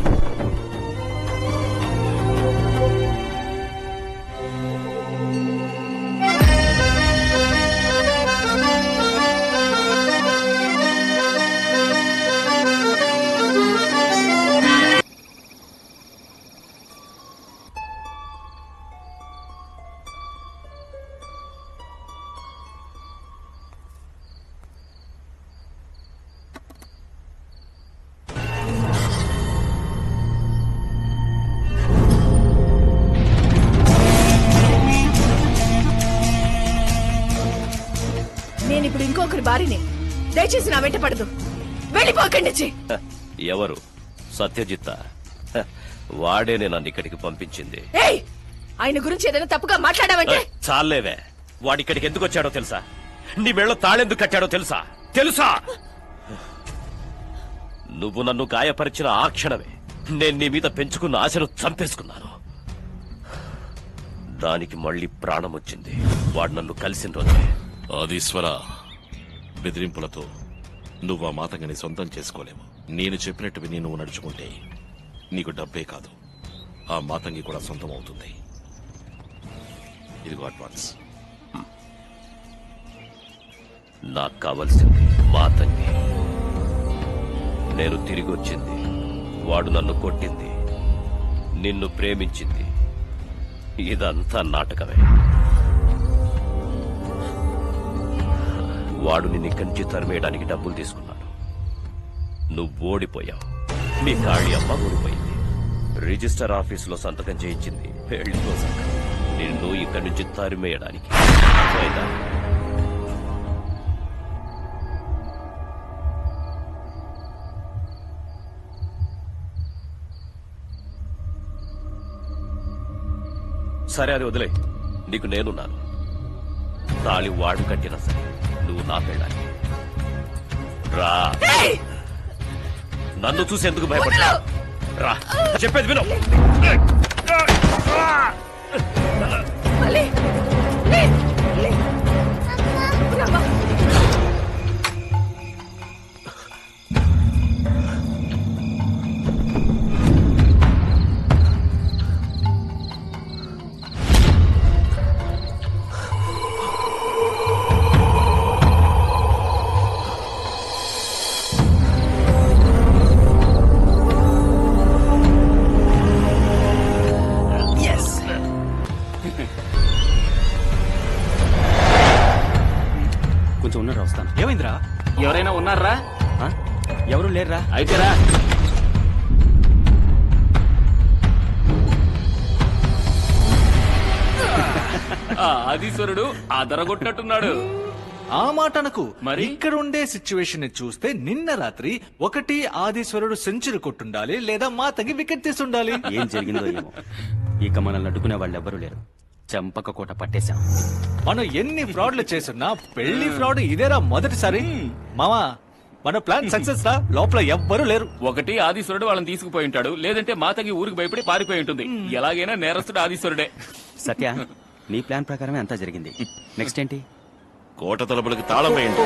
నేనిప్పుడు ఇంకొకరి భార్యని. దయచేసి నా వెంట పడదు. వెళ్ళిపోకండి. ఎవరు? సత్యజిత్. వాడే నన్ను ఇక్కడికి పంపించింది. ఆయన గురించి ఏదైనా తప్పుగా మాట్లాడావంటే చాలేవే. వాడిక్కడికి ఎందుకు వచ్చాడో తెలుసా? నీ మెళ్ళో తాళెందుకు కట్టాడో తెలుసా? తెలుసా? నువ్వు నన్ను గాయపరిచిన ఆ క్షణమే నేను నీ మీద పెంచుకున్న ఆశను చంపేసుకున్నాను. దానికి మళ్ళీ ప్రాణం వచ్చింది వాడు నన్ను కలిసిన రోజే. ఆదీశ్వర, బెదిరింపులతో నువ్వు ఆ మాతంగిని సొంతం చేసుకోలేవు. నేను చెప్పినట్టు విని నువ్వు నడుచుకుంటే నీకు డబ్బే కాదు, ఆ మాతంగి కూడా సొంతం అవుతుంది. ఇదిగో అడ్వాన్స్. నాకు కావలసింది మాతంగి. నేను తిరిగి వచ్చింది. వాడు నన్ను కొట్టింది, నిన్ను ప్రేమించింది. ఇదంతా నాటకమే. వాడు నిన్ను ఇక్కడి నుంచి తరిమేయడానికి డబ్బులు తీసుకున్నాడు. నువ్వు ఓడిపోయావు. మీ కాళీ అమ్మ ఓడిపోయింది. రిజిస్టర్ ఆఫీసులో సంతకం చేయించింది పెళ్లి కోసం. నిన్ను ఇక్కడి నుంచి తరిమేయడానికి. సరే, అది వదిలే. నీకు నేనున్నాను. తాళి వాడు కట్టినా సరే నువ్వు నా పెళ్ళాలి. రా. నన్ను చూసి ఎందుకు భయపడ్డా? రా, చెప్పేది విను. కొంచెం ఉన్నారా? వస్తాను. ఏమైందిరా? ఎవరైనా ఉన్నారా? ఎవరు లేరురా? అయితేరా. ఆదీశ్వరుడు అదరగొట్టినట్టున్నాడు. ఆ మాట అనకు. మరి ఇక్కడ ఉండే సిచ్యువేషన్ ని చూస్తే నిన్న రాత్రి ఒకటి ఆదీశ్వరుడు సెంచరీ కొట్టుండాలి, లేదా మాతంగి వికెట్ తీసుండాలి. ఏం జరిగిందో ఏమో. ఇక మనల్ని అడ్డుకునే వాళ్ళు ఎవరూ లేరు. చంపక కోట పట్టేశాం. మనం ఎన్ని ఫ్రాడ్లు చేస్తున్నా పెళ్లి ఫ్రాడ్ ఇదేరా మొదటిసారి. మామా, మన ప్లాన్ సక్సెస్ రా. లోపల ఎవ్వరూ లేరు. ఒకటి ఆదీశ్వరుడు వాళ్ళని తీసుకుపోయి ఉంటాడు, లేదంటే మాతకి ఊరికి భయపడి పారిపోయి ఉంటుంది. ఎలాగైనా నేరస్తుడు ఆదీశ్వరుడే. సత్య, నీ ప్లాన్ ప్రకారమే అంతా జరిగింది. నెక్స్ట్ ఏంటి? కోట తలుపులకు తాళం వేయండి.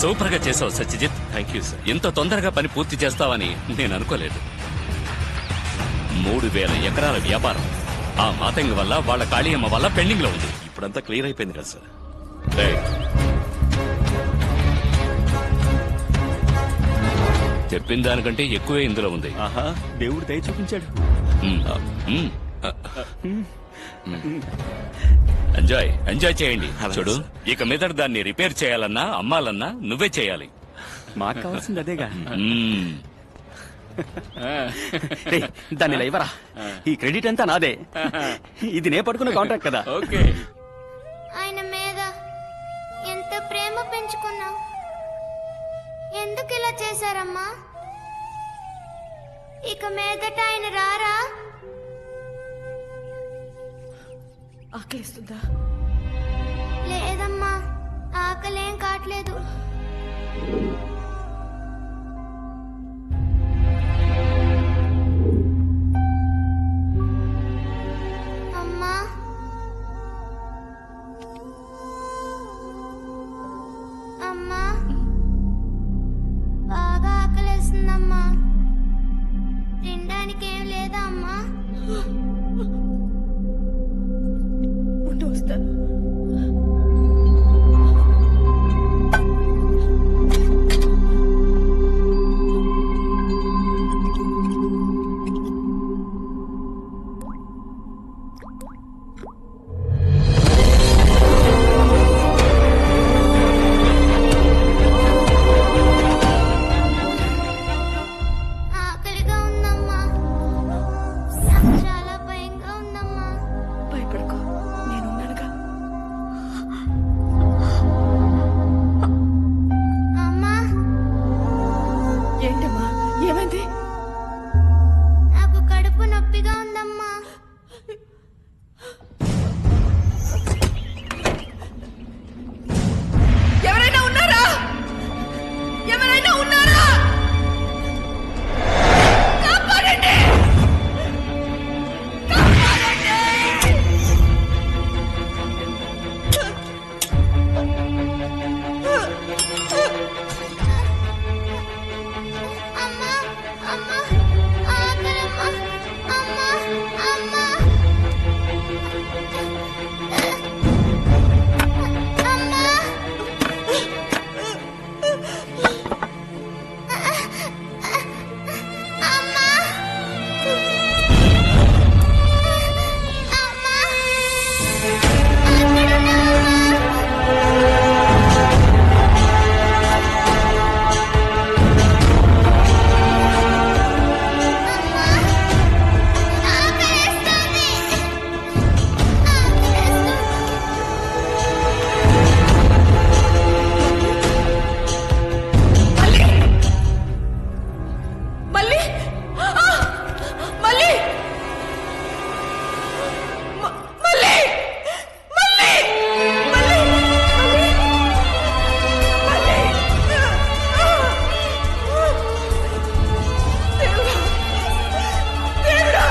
సూపర్ గా చేసావు సత్యజిత్. Thank you sir. ఇంత తొందరగా పని పూర్తి చేస్తావని నేను అనుకోలేదు. 3000 ఎకరాల వ్యాపారం ఆ మాతంగి వల్ల, వాళ్ళ కాళీయమ్మ వల్ల పెండింగ్ లో ఉంది. ఇప్పుడంతా క్లియర్ అయిపోయింది కదా సార్. రైట్. చెప్పిన దానికంటే ఎక్కువే ఇందులో ఉంది. ఆహా, దేవుడు దయ చూపించాడు. ఎంజాయ్ చేయండి. చూడు, ఇక మీద దాన్ని రిపేర్ చేయాలన్నా అమ్మాలన్నా నువ్వే చేయాలి. మాకు కావాల్సింది అదేగా. రేయ్, దాన్ని లైవరా, ఈ క్రెడిట్ అంతా నాదే. ఇది నే పడుకున్న కాంట్రాక్ట్ కదా. ఓకే. ఆయన మీద ఎంత ప్రేమ పెంచుకున్నావు, ఎందుకు ఇలా చేశారమ్మా? ఇక మీదట ఆయన రారా? ఆకలిస్తుందా? లేదమ్మా, ఆకలేం కావట్లేదు. అమ్మా, అమ్మా, బాగా ఆకలేస్తుందమ్మా. తినడానికి ఏం లేదా అమ్మా? ఉంటూ వస్తాను. ఆకలిగా ఉందమ్మా. నాకు చాలా భయంగా ఉందమ్మా. భయపడకు, నేనున్నానుగా. అమ్మా, ఏంటమ్మా, ఏమైంది? నాకు కడుపు నొప్పిగా ఉందమ్మా. ఎవరైనా ఉన్నారా? ఎవరైనా ఉన్నారా? కాపాడండి! కాపాడండి! అమ్మా, అమ్మా, ఆకలమ్మా. అమ్మా, అమ్మా, అమ్మా. అమ్మా, అమ్మా, ఆకలేస్తుంది. మళ్ళీ మళ్ళీ మళ్ళీ మళ్ళీ మళ్ళీ దేవుడా,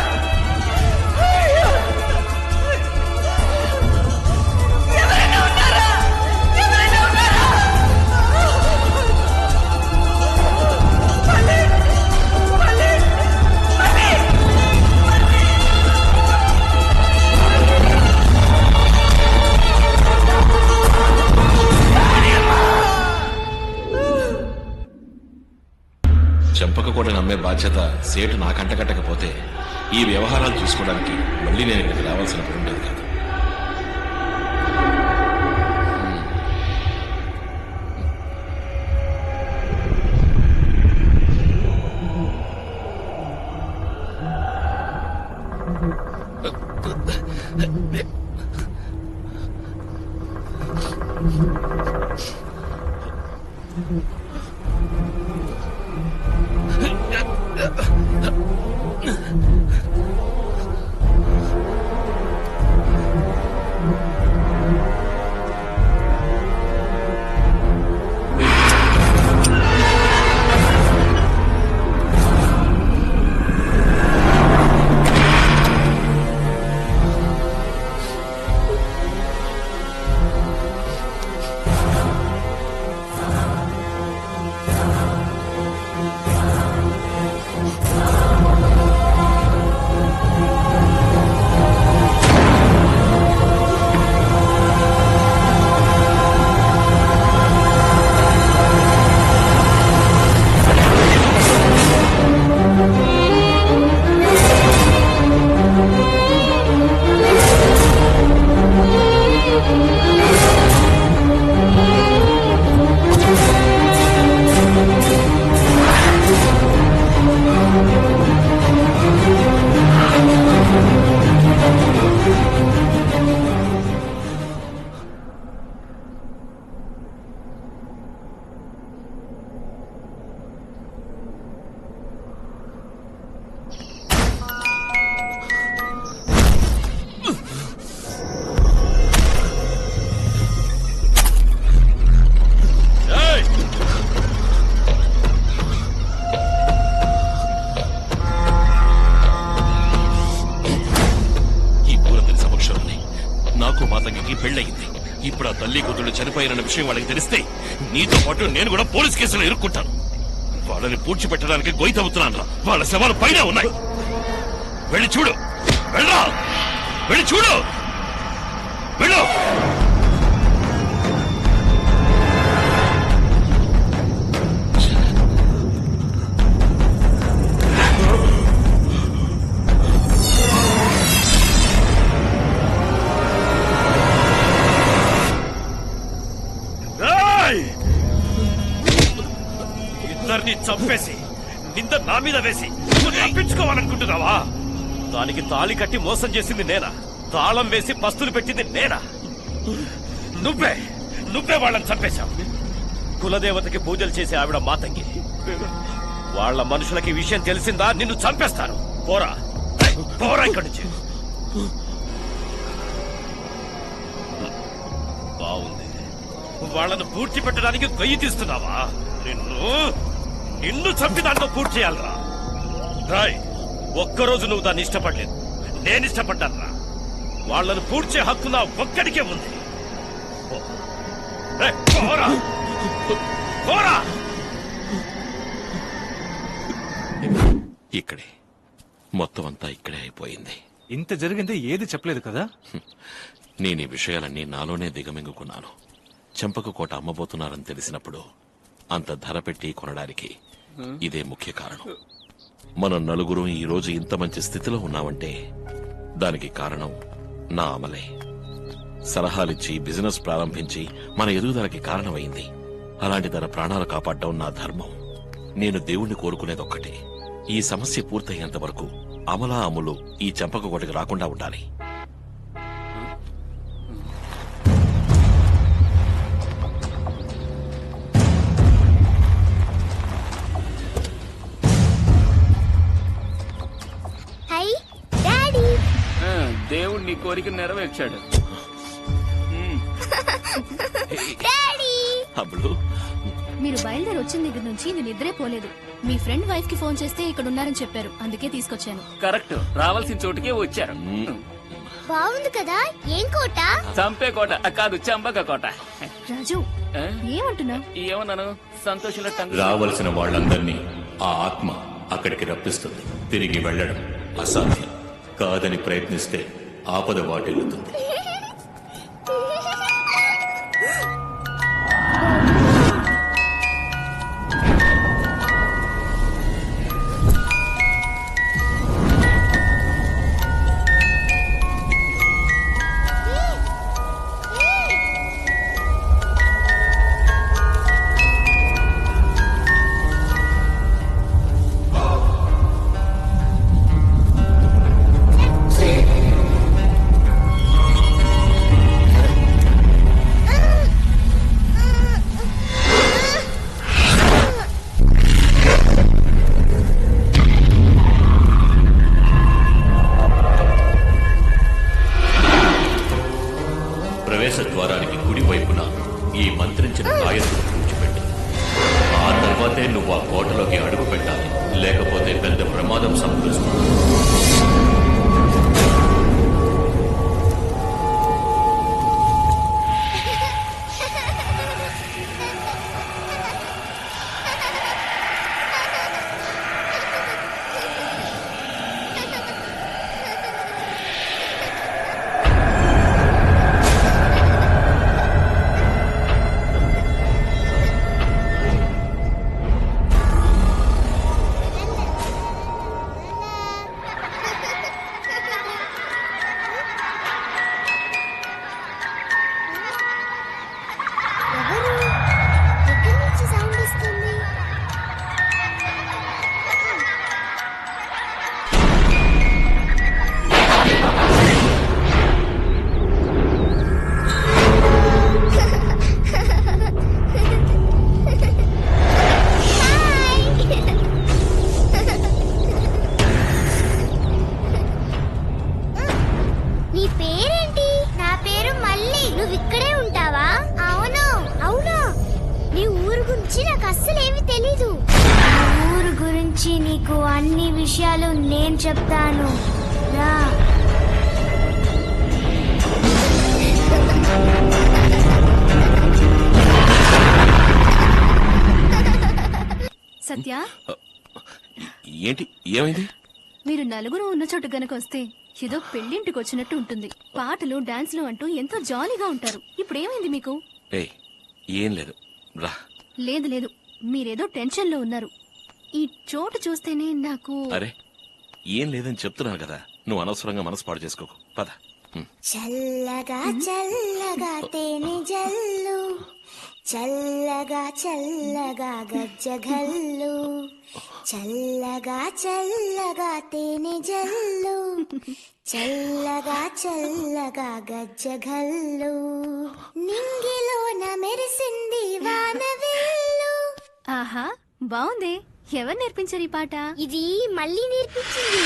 ఎవరైనా ఉన్నారా? ఎవరైనా ఉన్నారా? మళ్ళీ మళ్ళీ మళ్ళీ చెంపక కూడా నమ్మే బాధ్యత సేటు నాకంట కట్టకపోతే ఈ వ్యవహారాలు చూసుకోవడానికి మళ్ళీ నేను ఇక్కడికి రావాల్సిన పని ఉండేది కాదు. పెళ్ళయింది. ఇప్పుడు ఆ తల్లి కూతుళ్ళు చనిపోయారన్న విషయం వాళ్ళకి తెలిస్తే నీతో పాటు నేను కూడా పోలీస్ కేసులో ఇరుక్కుంటాను. వాళ్ళని పూడ్చిపెట్టడానికి గొయ్యవుతున్నాను. వాళ్ళ శవాలు పైన ఉన్నాయి. వెళ్ళి చూడు. వెళ్ళరా, వెళ్ళి చూడు. వెళ్ళు. ఇద్దరిని చంపేసి నింద నా మీద వేసి తప్పించుకోవాలనుకుంటున్నావా? దానికి తాళి కట్టి మోసం చేసింది నేనా? తాళం వేసి పస్తులు పెట్టింది నేనా? నువ్వే వాళ్ళని చంపేశావు. కులదేవతకి పూజలు చేసే ఆవిడ మాతంగి. వాళ్ళ మనుషులకి విషయం తెలిసిందా నిన్ను చంపేస్తాను. పోరా, పోరా ఇక్కడి నుంచి. బాగుంది. వాళ్ళను పూడ్చి పెట్టడానికి గొయ్యి తీస్తున్నావా? నిన్ను చంపి దాంట్లో పూర్తి చేయాలరా? రాయ్, ఒక్కరోజు నువ్వు దాన్ని ఇష్టపడలేదు, నేను ఇష్టపడ్డానురా. వాళ్లను పూడ్చే హక్కు నా ఒక్కడికే ఉంది. ఇక్కడే మొత్తం అంతా ఇక్కడే అయిపోయింది. ఇంత జరిగింది ఏది చెప్పలేదు కదా? నేను ఈ విషయాలన్నీ నాలోనే దిగమింగుకున్నాను. చెంపకు కోట అమ్మబోతున్నారని తెలిసినప్పుడు అంత ధర పెట్టి కొనడానికి ఇదే ముఖ్య కారణం. మనం నలుగురు ఈ రోజు ఇంత మంచి స్థితిలో ఉన్నామంటే దానికి కారణం నా అమలే. సలహాలిచ్చి బిజినెస్ ప్రారంభించి మన ఎదుగుదలకి కారణమైంది. అలాంటి తన ప్రాణాలు కాపాడడం నా ధర్మం. నేను దేవుణ్ణి కోరుకునేదొక్కటే, ఈ సమస్య పూర్తయ్యేంత వరకు అమలా అమ్ములు ఈ చెంపకోటకి రాకుండా ఉండాలి. దేవుడు నీ కోరిక నెరవేర్చాడు. మీరు బయలుదేరి వచ్చిన దగ్గర నుంచి నేను నిద్రే పోలేదు. మీ ఫ్రెండ్ వైఫ్ కి ఫోన్ చేస్తే ఇక్కడ ఉన్నారని చెప్పారు, అందుకే తీసుకొచ్చాను. కరెక్ట్, రావాల్సిన చోటుకే వచ్చారు. బాగుంది కదా. ఏం కోట? చంపే కోట కాదు, చంపక కోట. రాజు, ఏమంటున్నావు? ఏమన్నాను? సంతోషంలో రావాల్సిన వాళ్ళందరినీ ఆ ఆత్మ అక్కడికి రప్పిస్తుంది. తిరిగి వెళ్ళడం అసాధ్యం. కాదని ప్రయత్నిస్తే ఆపద వాటిల్లుతుంది. ద్వారానికి కుడివైపున ఈ మంత్రించిన తాయెత్తును పూడ్చిపెట్టు. ఆ తర్వాతే నువ్వు ఆ కోటలోకి అడుగు పెట్టాలి, లేకపోతే పెద్ద ప్రమాదం సంభవిస్తుంది. ఎవరు? ఎక్కడి నుంచి సౌండ్ వస్తుంది? నీ పేరేంటి? నా పేరు మల్లి. నువ్వు ఇక్కడే ఉంటావా? అవును. అవునా? నీ ఊరు గురించి నాకు అస్సలు ఏమీ తెలీదు. ఊరు గురించి నీకు అన్ని విషయాలు నేను చెప్తాను. రా. సత్య, ఏంటి ఏమైంది? మీరు నలుగురు ఉన్న చోటు గనక వస్తే ఏదో పెళ్లింటికి వచ్చినట్టు ఉంటుంది. పాటలు డాన్స్లు అంటూ ఎంతో జాలీగా ఉంటారు. ఇప్పుడు ఏమైంది మీకు? ఏయ్ ఏం లేదు, రా. లేదు లేదు, మీరేదో టెన్షన్ లో ఉన్నారు. ఈ చోటు చూస్తేనే నాకు అరే ఏం లేదని చెప్తున్నాను కదా, నువ్వు అనవసరంగా మనసు పాడు చేసుకోకు. పద. చల్లగా చల్లగా తేనె జల్లు, చల్లగా చల్లగా గజ్జగల్లు, చల్లగా చల్లగా తేనె జల్లు, చల్లగా చల్లగా గజ్జగల్లు, నింగిలోన మెరిసింది వానవిల్లు. ఆహా, బాగుంది. ఎవరు నేర్పించారు ఈ పాట? ఇది మళ్ళీ నేర్పించింది.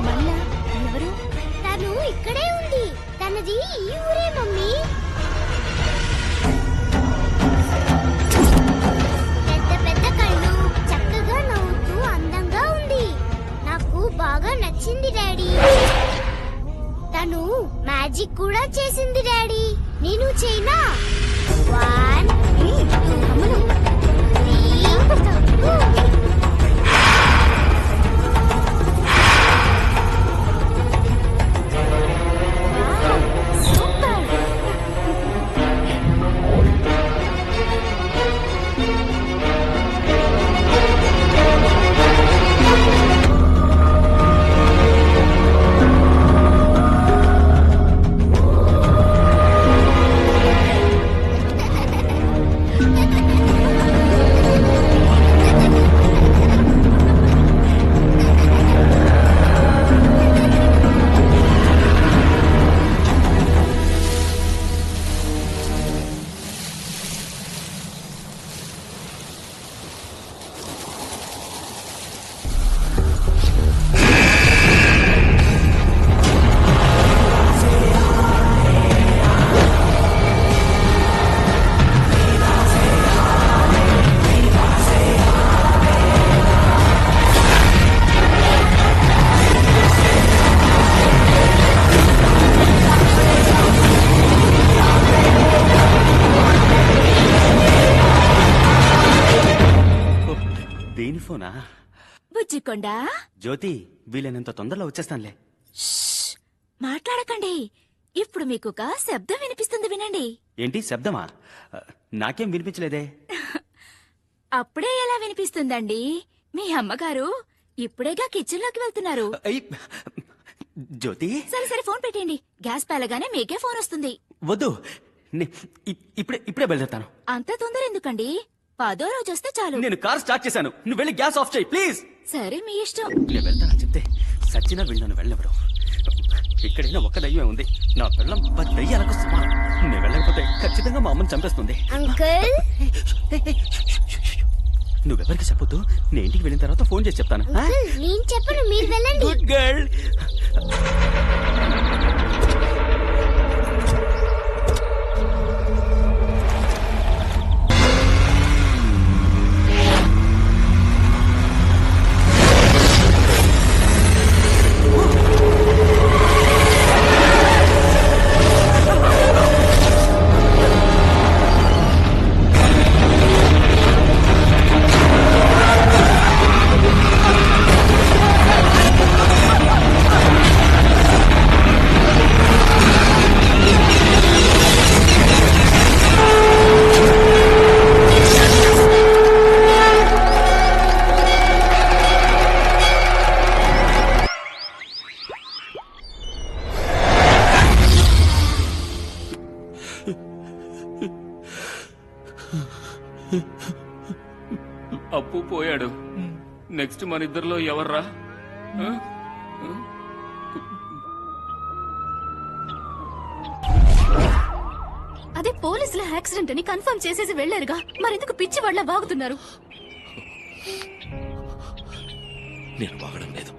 మళ్ళా ఎవరు? తను ఇక్కడే ఉంది. తనది ఈ ఊరే మమ్మీ. పెద్ద పెద్ద కళ్ళు, చక్కగా నవ్వుతూ అందంగా ఉంది. నాకు బాగా నచ్చింది డాడీ. తను మ్యాజిక్ కూడా చేసింది డాడీ. నేను చేయనా? 1 2 3 దేని ఫోనా? బుజ్జికొండా, జ్యోతి, వీలైనంత తొందరలో వచ్చేస్తానులే. మాట్లాడకండి. ఇప్పుడు మీకు ఒక శబ్దం వినిపిస్తుంది, వినండి. ఏంటి శబ్దమా? నాకేం వినిపించలేదే. అప్పుడే ఎలా వినిపిస్తుందండి? మీ అమ్మగారు ఇప్పుడేగా కిచెన్ లోకి వెళ్తున్నారు. జ్యోతి, సరే సరే, ఫోన్ పెట్టండి. గ్యాస్ పేలగానే మీకే ఫోన్ వస్తుంది. వద్దు, ఇప్పుడే బయలుదేరుతాను. అంత తొందర ఎందుకండి? 10వ రోజు వస్తే చాలు. నేను కార్ స్టార్ట్ చేశాను, నువ్వు వెళ్ళి గ్యాస్ ఆఫ్ చేయి ప్లీజ్. సరే, మీ ఇష్టం. నేను వెళ్తానా చెప్తే సచ్చినా వెళ్ళను, వెళ్ళెవరు. ఇక్కడైనా ఒక్క దయ్యమే ఉంది. నా పిల్లం 10 దయ్యాలకు సమానం. నేను వెళ్ళకపోతే ఖచ్చితంగా మా అమ్మని చంపేస్తుంది. అంకుల్, నువ్వెవరికి చెప్పొద్దు, నేను ఇంటికి వెళ్ళిన తర్వాత ఫోన్ చేసి చెప్తాను. నేను చెప్పను, మీరు వెళ్ళండి. Good girl. అప్పు పోయాడు. నెక్స్ట్ మన ఇద్దరిలో ఎవర్రా? ఆ? ఆ? అదే పోలీసుల యాక్సిడెంట్ అని కన్ఫర్మ్ చేసేసి వెళ్లారుగా, మరెందుకు పిచ్చి వాళ్ళ బాగుతున్నారు? నేను వాగడం లేదు,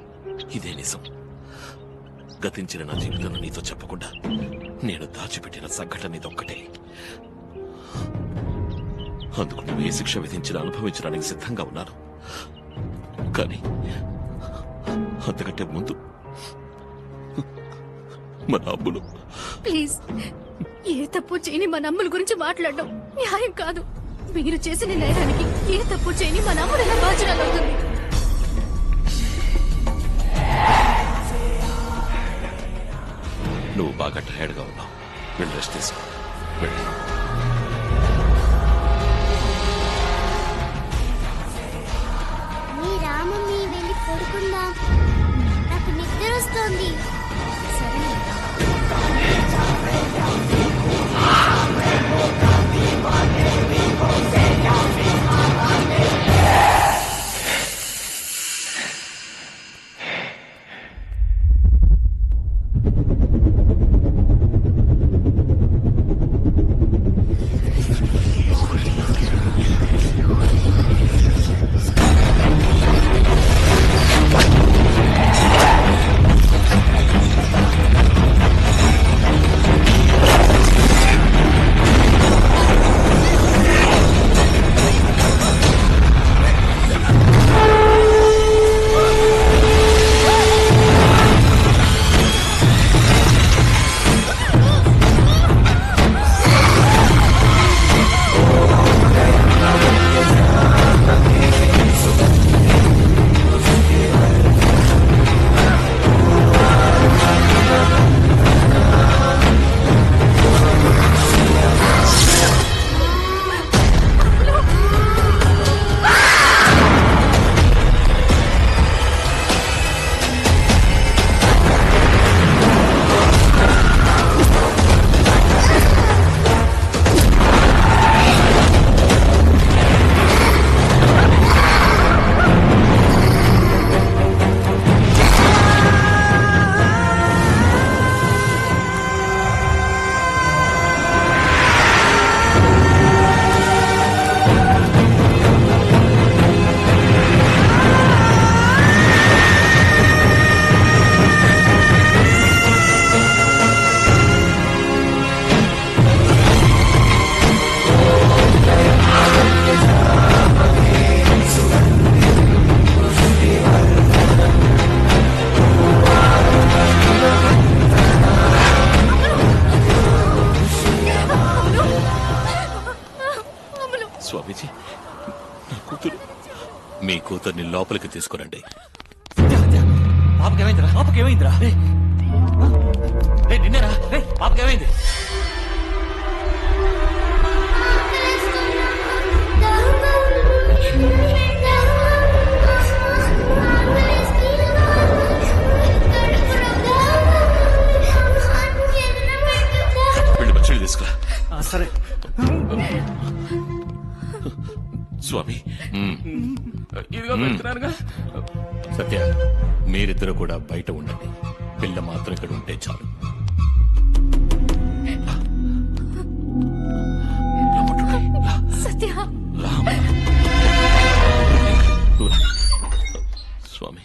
ఇదే నిజం. గతించిన నా జీవితంలో నీతో చెప్పకుండా నేను దాచిపెట్టిన సంఘటన ఇదొక్కటే. అందుకు నువ్వు ఏ శిక్ష విధించిన అనుభవించడానికి సిద్ధంగా ఉన్నాను. కానీ అంతకంటే ముందు మన అమ్ములు. ప్లీజ్, ఏ తప్పు చేయని మన అమ్ముల గురించి మాట్లాడడం న్యాయం కాదు. మీరు చేసిన నేరానికి ఏ తప్పు చేయని మన అమ్ముడు ఎలా బాధ్యురాలు అవుతుంది? నువ్వు బాగా టైర్డ్గా ఉన్నావు, వెళ్ళి రెస్ట్ తీసుకో. వెళ్ళి. మీ రామమ్మి వెళ్ళి పడుకుందాం, నాకు నిద్ర వస్తోంది. స్వామీజీ, నా కూతురు. మీ కూతుర్ని లోపలికి తీసుకురండి. పాపకేమైందిరా? పాపకేమైందిరా? నిన్నేరా? పాపకేమైంది? వెళ్ళి మంచినీళ్ళు తీసుకురా. సరే స్వామి. ఇదిగో పెడుతున్నానుగా. సత్య, మీరిద్దరు కూడా బయట ఉండండి. పిల్ల మాత్రం ఇక్కడ ఉంటే చాలు. సత్య, స్వామి.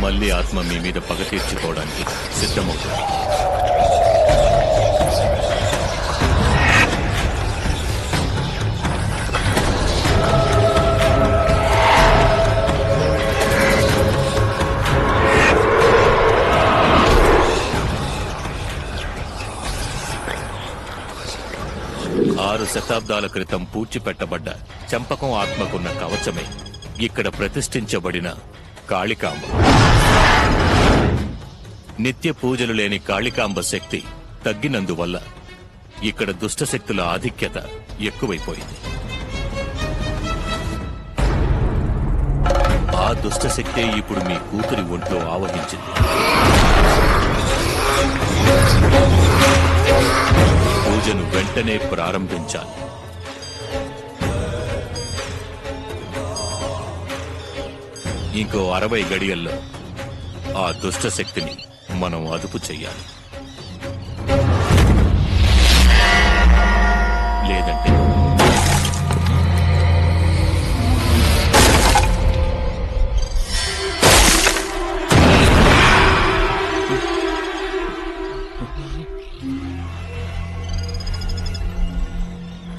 మళ్ళీ ఆత్మ మీ మీద పగ తీర్చుకోవడానికి సిద్ధమవుతుంది. ఆరు శతాబ్దాల క్రితం పూడ్చిపెట్టబడ్డ చంపకం ఆత్మకున్న కవచమే ఇక్కడ ప్రతిష్ఠించబడిన కాళికాంబ. నిత్య పూజలు లేని కాళికాంబ శక్తి తగ్గినందువల్ల ఇక్కడ దుష్టశక్తుల ఆధిక్యత ఎక్కువైపోయింది. ఆ దుష్టశక్తే ఇప్పుడు మీ కూతురి ఒంట్లో ఆవహించింది. పూజను వెంటనే ప్రారంభించాలి. ఇంకో 60 గడియల్లో ఆ దుష్టశక్తిని మనం అదుపు చెయ్యాలి. లేదంటే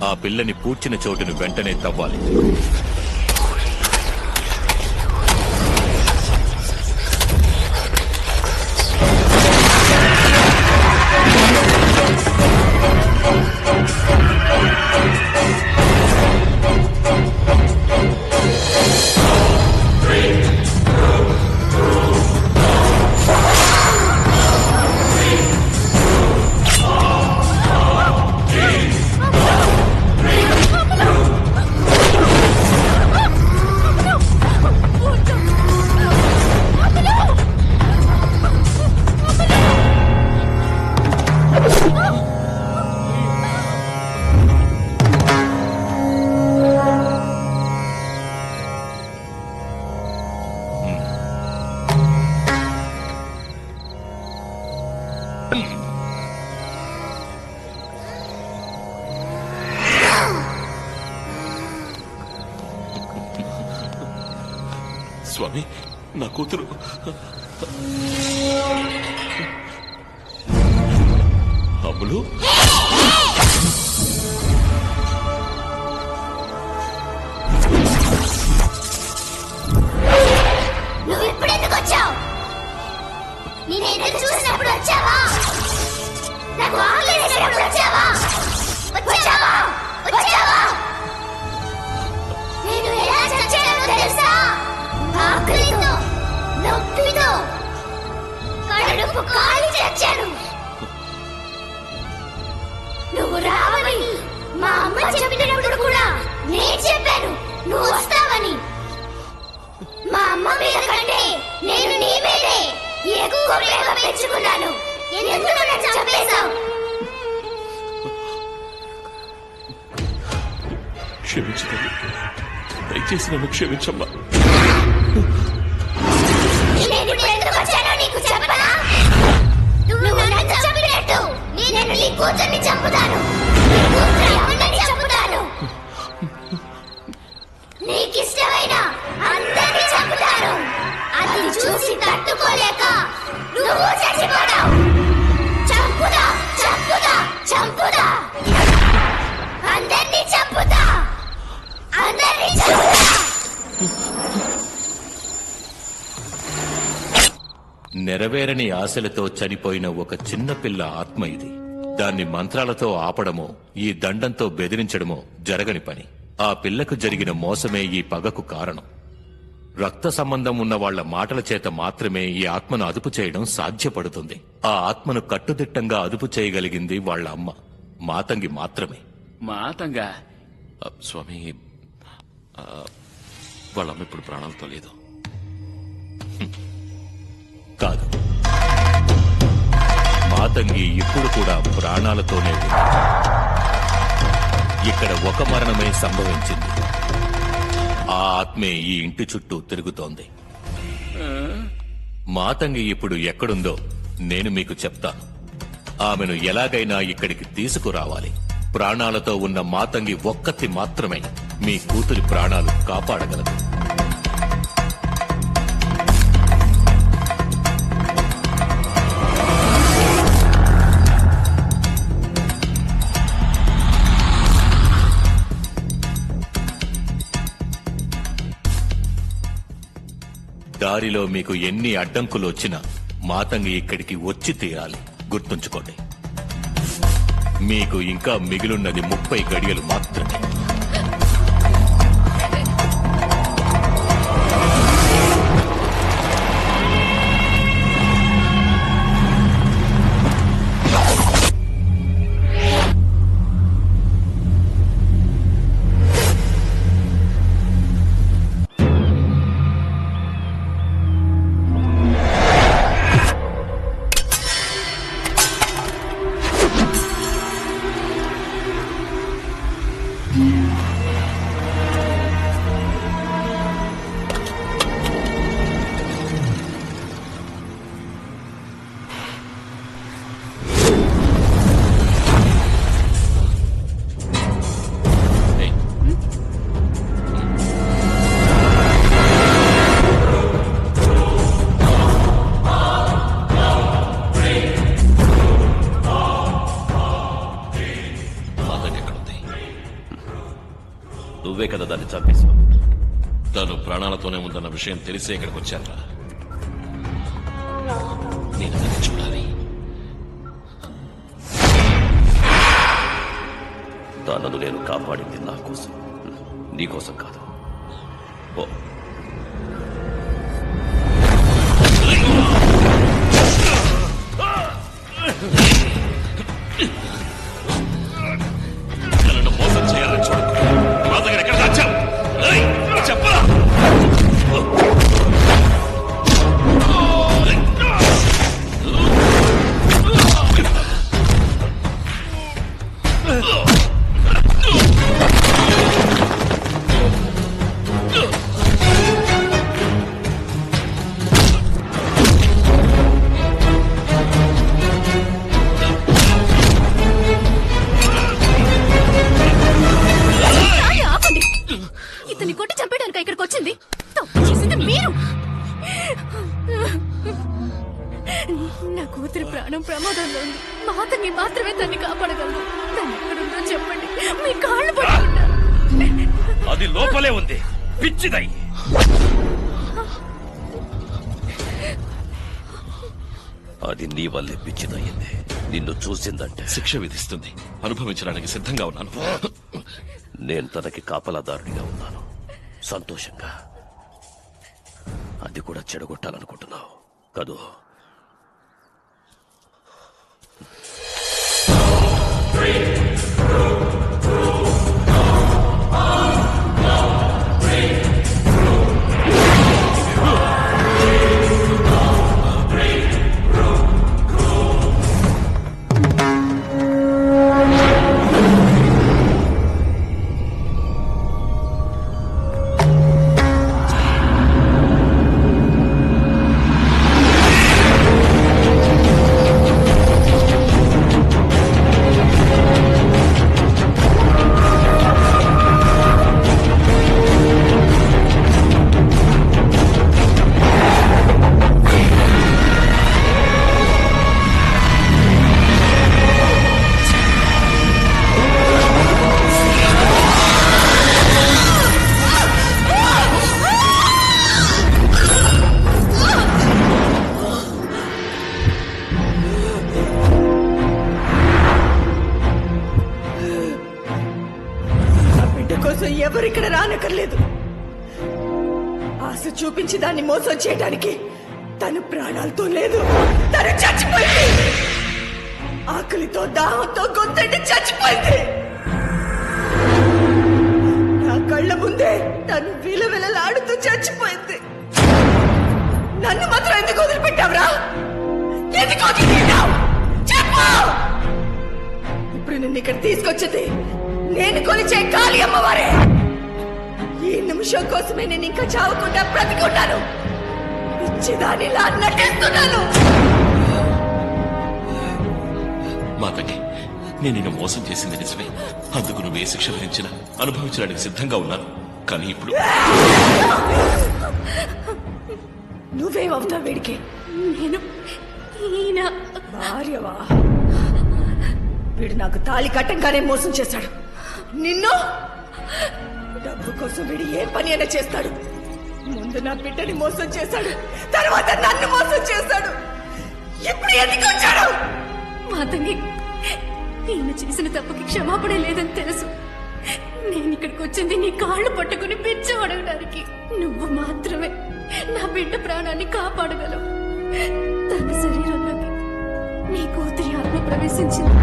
ఆ పిల్లని పూడ్చిన చోటును వెంటనే తవ్వాలి. స్వామి, నా కూతురు అమ్ములు. నువ్వు ఇప్పుడెందుకు వచ్చావు? నేను ఎదురు చూసినప్పుడు వచ్చావా? నాకు ఆకలేసినప్పుడు వచ్చావా? వచ్చావా? వచ్చావా? నేను ఎలా చచ్చానో తెలుసా? ఆకలితో, నొప్పితో, కడుపు కాలి చచ్చాను. నువ్వు రావని మా అమ్మ చెప్పినప్పుడు కూడా నేను చెప్పాను నువ్వు వస్తావని. మా అమ్మ మీద కంటే నేను నీ మీదే ఎక్కువ ప్రేమ పెంచుకున్నాను. ఎందుకు నన్ను చంపేశావు? క్షమించు తల్లి, దయచేసి నన్ను క్షమించమ్మా. నేను ఇప్పుడు ఎందుకు వచ్చానో నీకు చెప్పనా? నువ్వు నన్ను చంపినట్టు నేను నీ కూతుర్ని చంపుతాను. నీ కూతురి అమ్మని చంపుతాను. నీకిష్టమైన అందరిని చంపుతాను. అది చూసి తట్టుకోలేక నువ్వు చచ్చిపోతావు. చంపుదా, చంపుదా, చంపుదా, అందరినీ చంపుతా, అందరినీ చంపుతా. నెరవేరని ఆశలతో చనిపోయిన ఒక చిన్న పిల్ల ఆత్మ ఇది. దాన్ని మంత్రాలతో ఆపడమో ఈ దండంతో బెదిరించడమో జరగని పని. ఆ పిల్లకు జరిగిన మోసమే ఈ పగకు కారణం. రక్త సంబంధం ఉన్న వాళ్ల మాటల చేత మాత్రమే ఈ ఆత్మను అదుపు చేయడం సాధ్యపడుతుంది. ఆ ఆత్మను కట్టుదిట్టంగా అదుపు చేయగలిగింది వాళ్ల అమ్మ మాతంగి మాత్రమే. మాతంగా? స్వామి, వాళ్ళమ్మ ఇప్పుడు ప్రాణాలతో లేదు. కాదు, మాతంగి ఇప్పుడు కూడా ప్రాణాలతోనే ఉంది. ఇక్కడ ఒక మరణమే సంభవించింది. ఆ ఆత్మే ఈ ఇంటి చుట్టూ తిరుగుతోంది. మాతంగి ఇప్పుడు ఎక్కడుందో నేను మీకు చెప్తాను. ఆమెను ఎలాగైనా ఇక్కడికి తీసుకురావాలి. ప్రాణాలతో ఉన్న మాతంగి ఒక్కతి మాత్రమే మీ కూతురి ప్రాణాలు కాపాడగలదు. దారిలో మీకు ఎన్ని అడ్డంకులు వచ్చినా మాతంగి ఇక్కడికి వచ్చి తీరాలి. గుర్తుంచుకోండి. మీకు ఇంకా మిగిలున్నది 30 గడియలు మాత్రమే. నువ్వే కదా దాన్ని చంపేశావు. తను ప్రాణాలతోనే ఉందన్న విషయం తెలిసే ఇక్కడికి వచ్చారా? నేను దాన్ని చూడాలి. తనను నేను కాపాడింది నా కోసం, నీకోసం కాదు. ఓ నన్ను మోసం చేయాలని చూడకు. మా దగ్గర ఎక్కడ దాచావు? చెప్పరా? ఆపండి. ఇతన్ని కొట్టి చంపేయడానికి ఇక్కడికి వచ్చింది. తప్పు చేసింది మీరు. నా కూతురి ప్రాణం ప్రమాదంలో ఉంది. మాతని మాత్రమే తన్ని కాపాడగలదు. తను ఎక్కడుందో చెప్పండి, మీ కాళ్ళు పట్టుకుంటా. అది లోపలే ఉంది, పిచ్చిదై. అది నీ వల్లే పిచ్చిదయ్యింది. నిన్ను చూసిందంటే శిక్ష విధిస్తుంది. అనుభవించడానికి సిద్ధంగా ఉన్నాను. నేను తనకి కాపలాదారుడిగా ఉన్నాను. సంతోషంగా. అది కూడా చెడగొట్టాలనుకుంటున్నావు కదూ? ఎవరిక్కడ రానక్కర్లేదు. ఆశ చూపించి దాన్ని మోసం చేయడానికి తన ప్రాణాలతో లేదు, తను చచ్చిపోయింది. ఆకలితో దాహంతో గొంతండి చచ్చిపోయింది. నా కళ్ళ ముందే తను విలవిలలాడుతూ చచ్చిపోయింది. నన్ను మాత్రం ఎందుకు వదిలిపెట్టావురా? ఎందుకు వదిలిపెట్టావు? చెప్పు. ఇప్పుడు నిన్ను ఇక్కడ తీసుకొచ్చింది నేను కొలిచే కాళీ అమ్మవారే. ఈ నిమిషం కోసమే నేను ఇంకా చావకుండా బ్రతికున్నాను. పిచ్చిదానిలా నటిస్తున్నాను. మాతకి నేను నిన్ను మోసం చేసింది నిజమే. అందుకు నువ్వు ఏ శిక్ష విధించినా అనుభవించడానికి సిద్ధంగా ఉన్నాను. కానీ ఇప్పుడు నువ్వేమవుతావు వీడికి? నేను ఈయన భార్యవా? వీడు నాకు తాళి కట్టంగానే మోసం చేశాడు. నిన్ను డబ్బు కోసం వీడు ఏ పని అయినా చేస్తాడు. ముందు నా బిడ్డని మోసం చేశాడు, తర్వాత నన్ను మోసం చేశాడు. ఇప్పుడు ఎందుకు వచ్చాడు? మాతంగి, ఈయన చేసిన తప్పుకి క్షమాపణ లేదని తెలుసు. నేను ఇక్కడికి వచ్చింది నీ కాళ్ళు పట్టుకుని పిచ్చి అడగడానికి. నువ్వు మాత్రమే నా బిడ్డ ప్రాణాన్ని కాపాడగలవు. తన శరీరంలోకి నీ కూతురి ఆత్మ ప్రవేశించింది.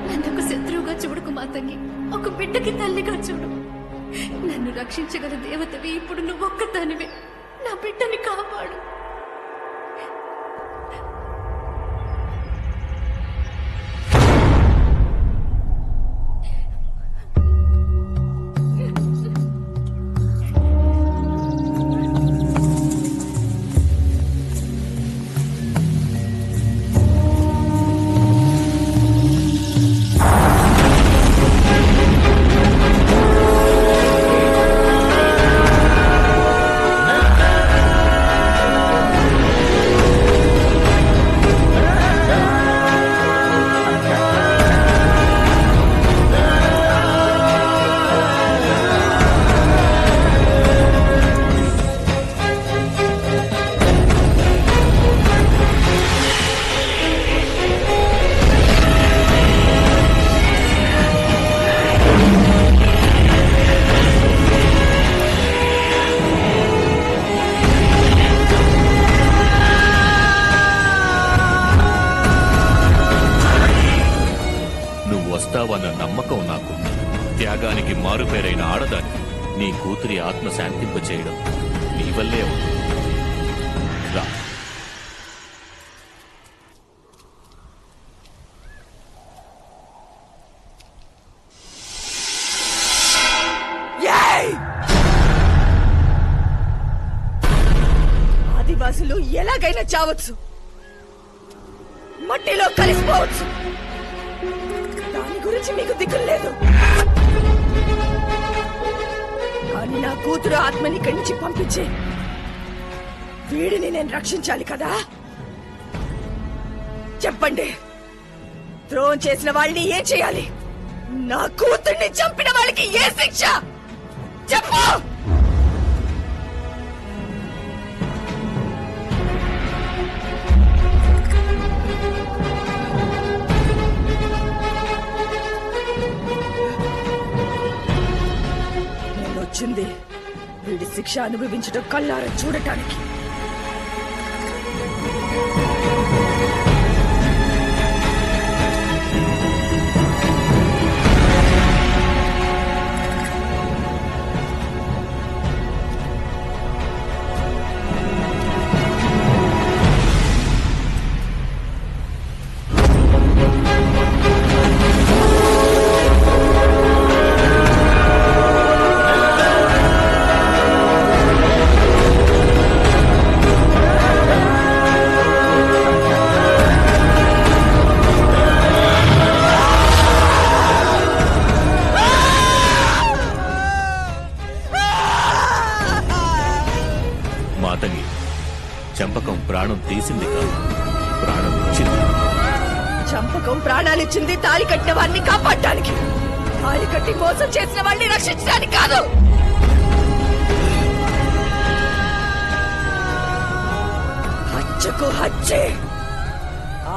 నన్నొక శత్రువుగా చూడకు మాతంగి, ఒక బిడ్డకి తల్లిగా చూడు. నన్ను రక్షించగల దేవతవి ఇప్పుడు నువ్వొక్కదానివే. నా బిడ్డని కాపాడు. నువ్వు వస్తావన్న నమ్మకం నాకుంది. త్యాగానికి మారుపేరైన ఆడదానికి నీ కూతురి ఆత్మ శాంతింప చేయడం నీ వల్లే అవుతుంది. రా. ఆదివాసులు ఎలాగైనా చావచ్చు, మట్టిలో కలిసిపోవచ్చు. దాని గురించి మీకు దిగులు లేదు. కానీ నా కూతురు ఆత్మని ఇక్కడి నుంచి పంపించే వీడిని నేను రక్షించాలి కదా. చెప్పండి, ద్రోహం చేసిన వాళ్ళని ఏం చేయాలి? నా కూతుర్ని చంపిన వాళ్ళకి ఏ శిక్ష? చెప్పు. నేను వచ్చింది వీడి శిక్ష అనుభవించడం కళ్ళారా చూడటానికి. మాతంగి, చంపకం ప్రాణం తీసింది కాదు, ప్రాణం ఇచ్చింది. చంపకం ప్రాణాలిచ్చింది తాళి కట్టిన వారిని కాపాడటానికి, తాళి కట్టి మోసం చేసిన వాడిని రక్షించడానికి కాదు. హత్యకు హత్యే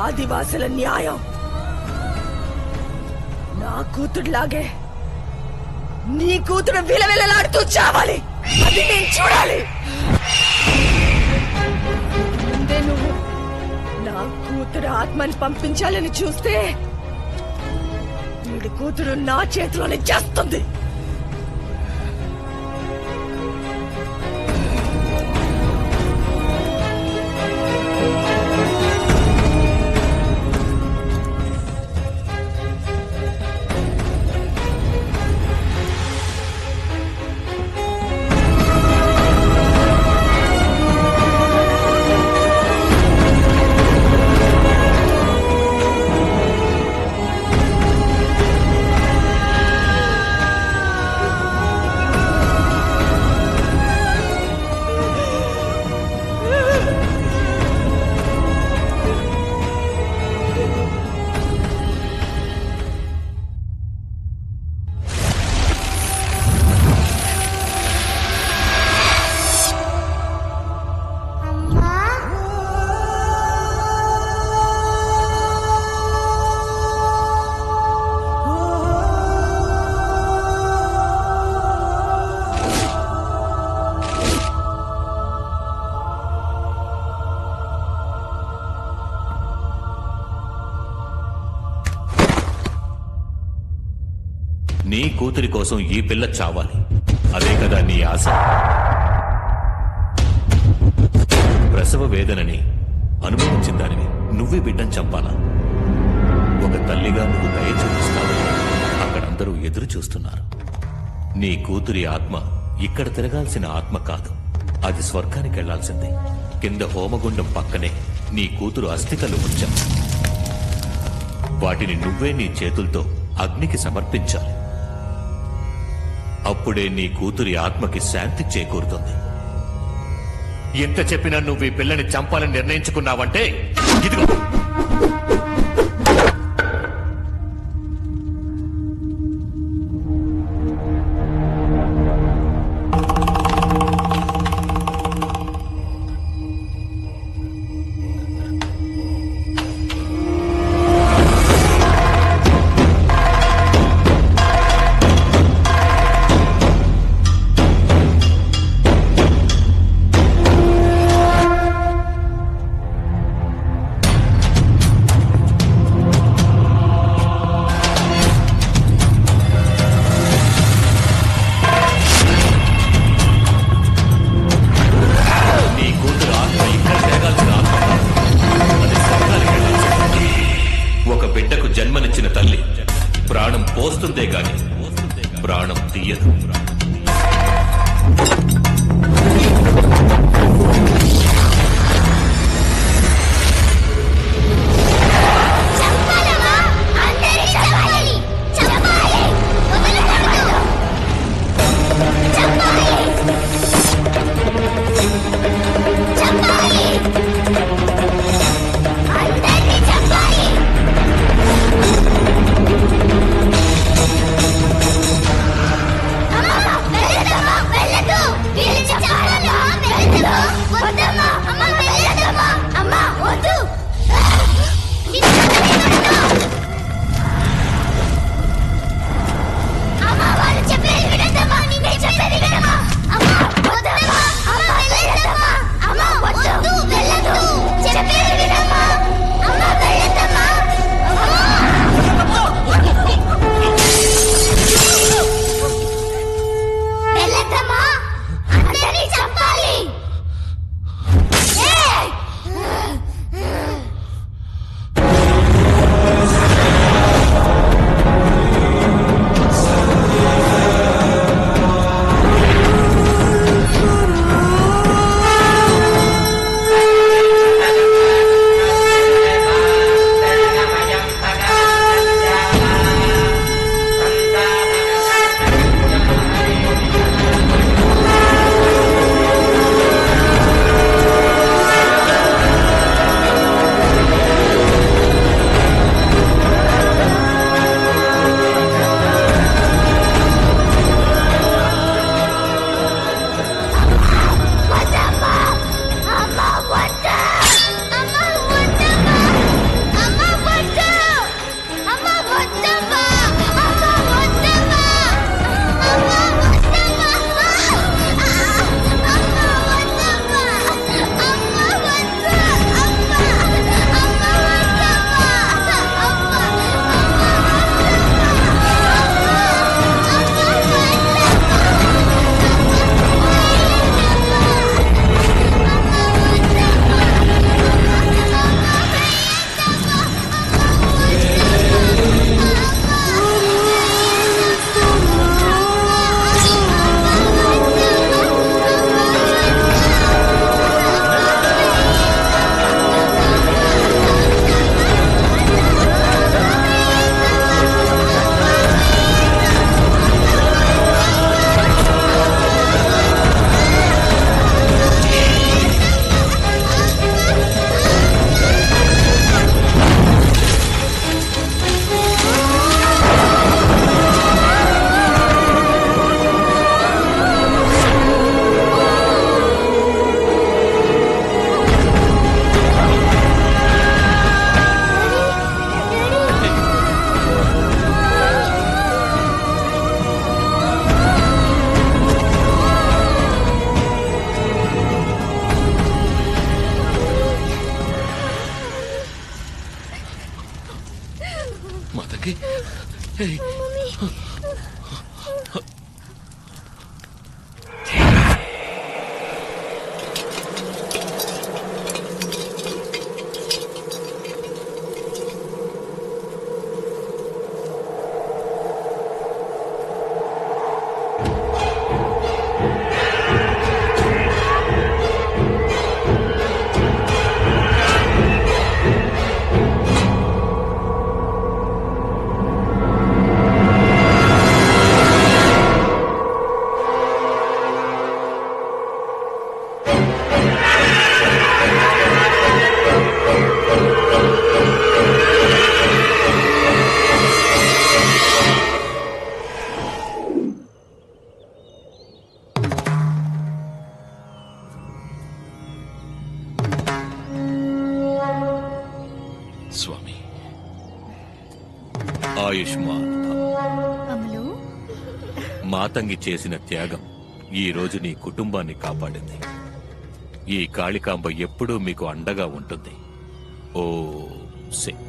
ఆదివాసుల న్యాయం. నా కూతురులాగే నీ కూతురు విలవిలలాడుతూ చావాలి. అది నేను చూడాలి. ముందే నువ్వు నా కూతురు ఆత్మని పంపించాలని చూస్తే వీడి కూతురు నా చేతిలోనే చేస్తుంది. నీ కూతురి కోసం ఈ పిల్ల చావాలి, అదే కదా నీ ఆశ. ప్రసవ వేదనని అనుభవించిన దానివి నువ్వే బిడ్డను చంపాలా? ఒక తల్లిగా నువ్వు దయ చూపిస్తావు. అక్కడందరూ ఎదురు చూస్తున్నారు. నీ కూతురి ఆత్మ ఇక్కడ తిరగాల్సిన ఆత్మ కాదు, అది స్వర్గానికి వెళ్లాల్సింది. కింద హోమగుండం పక్కనే నీ కూతురు అస్థికలు ఉంచాం. వాటిని నువ్వే నీ చేతులతో అగ్నికి సమర్పించాలి. అప్పుడే నీ కూతురి ఆత్మకి శాంతి చేకూరుతుంది. ఎంత చెప్పినా నువ్వు ఈ పిల్లని చంపాలని నిర్ణయించుకున్నావంటే ఇదిగో. ప్రాణం పోస్తుందే గాని ప్రాణం తీయదు. స్వామి ఆయుష్మాన్ అమలు మాతంగి చేసిన త్యాగం ఈ రోజు నీ కుటుంబాన్ని కాపాడింది. ఈ కాళికాంబ ఎప్పుడూ మీకు అండగా ఉంటుంది. ఓ శక్తి.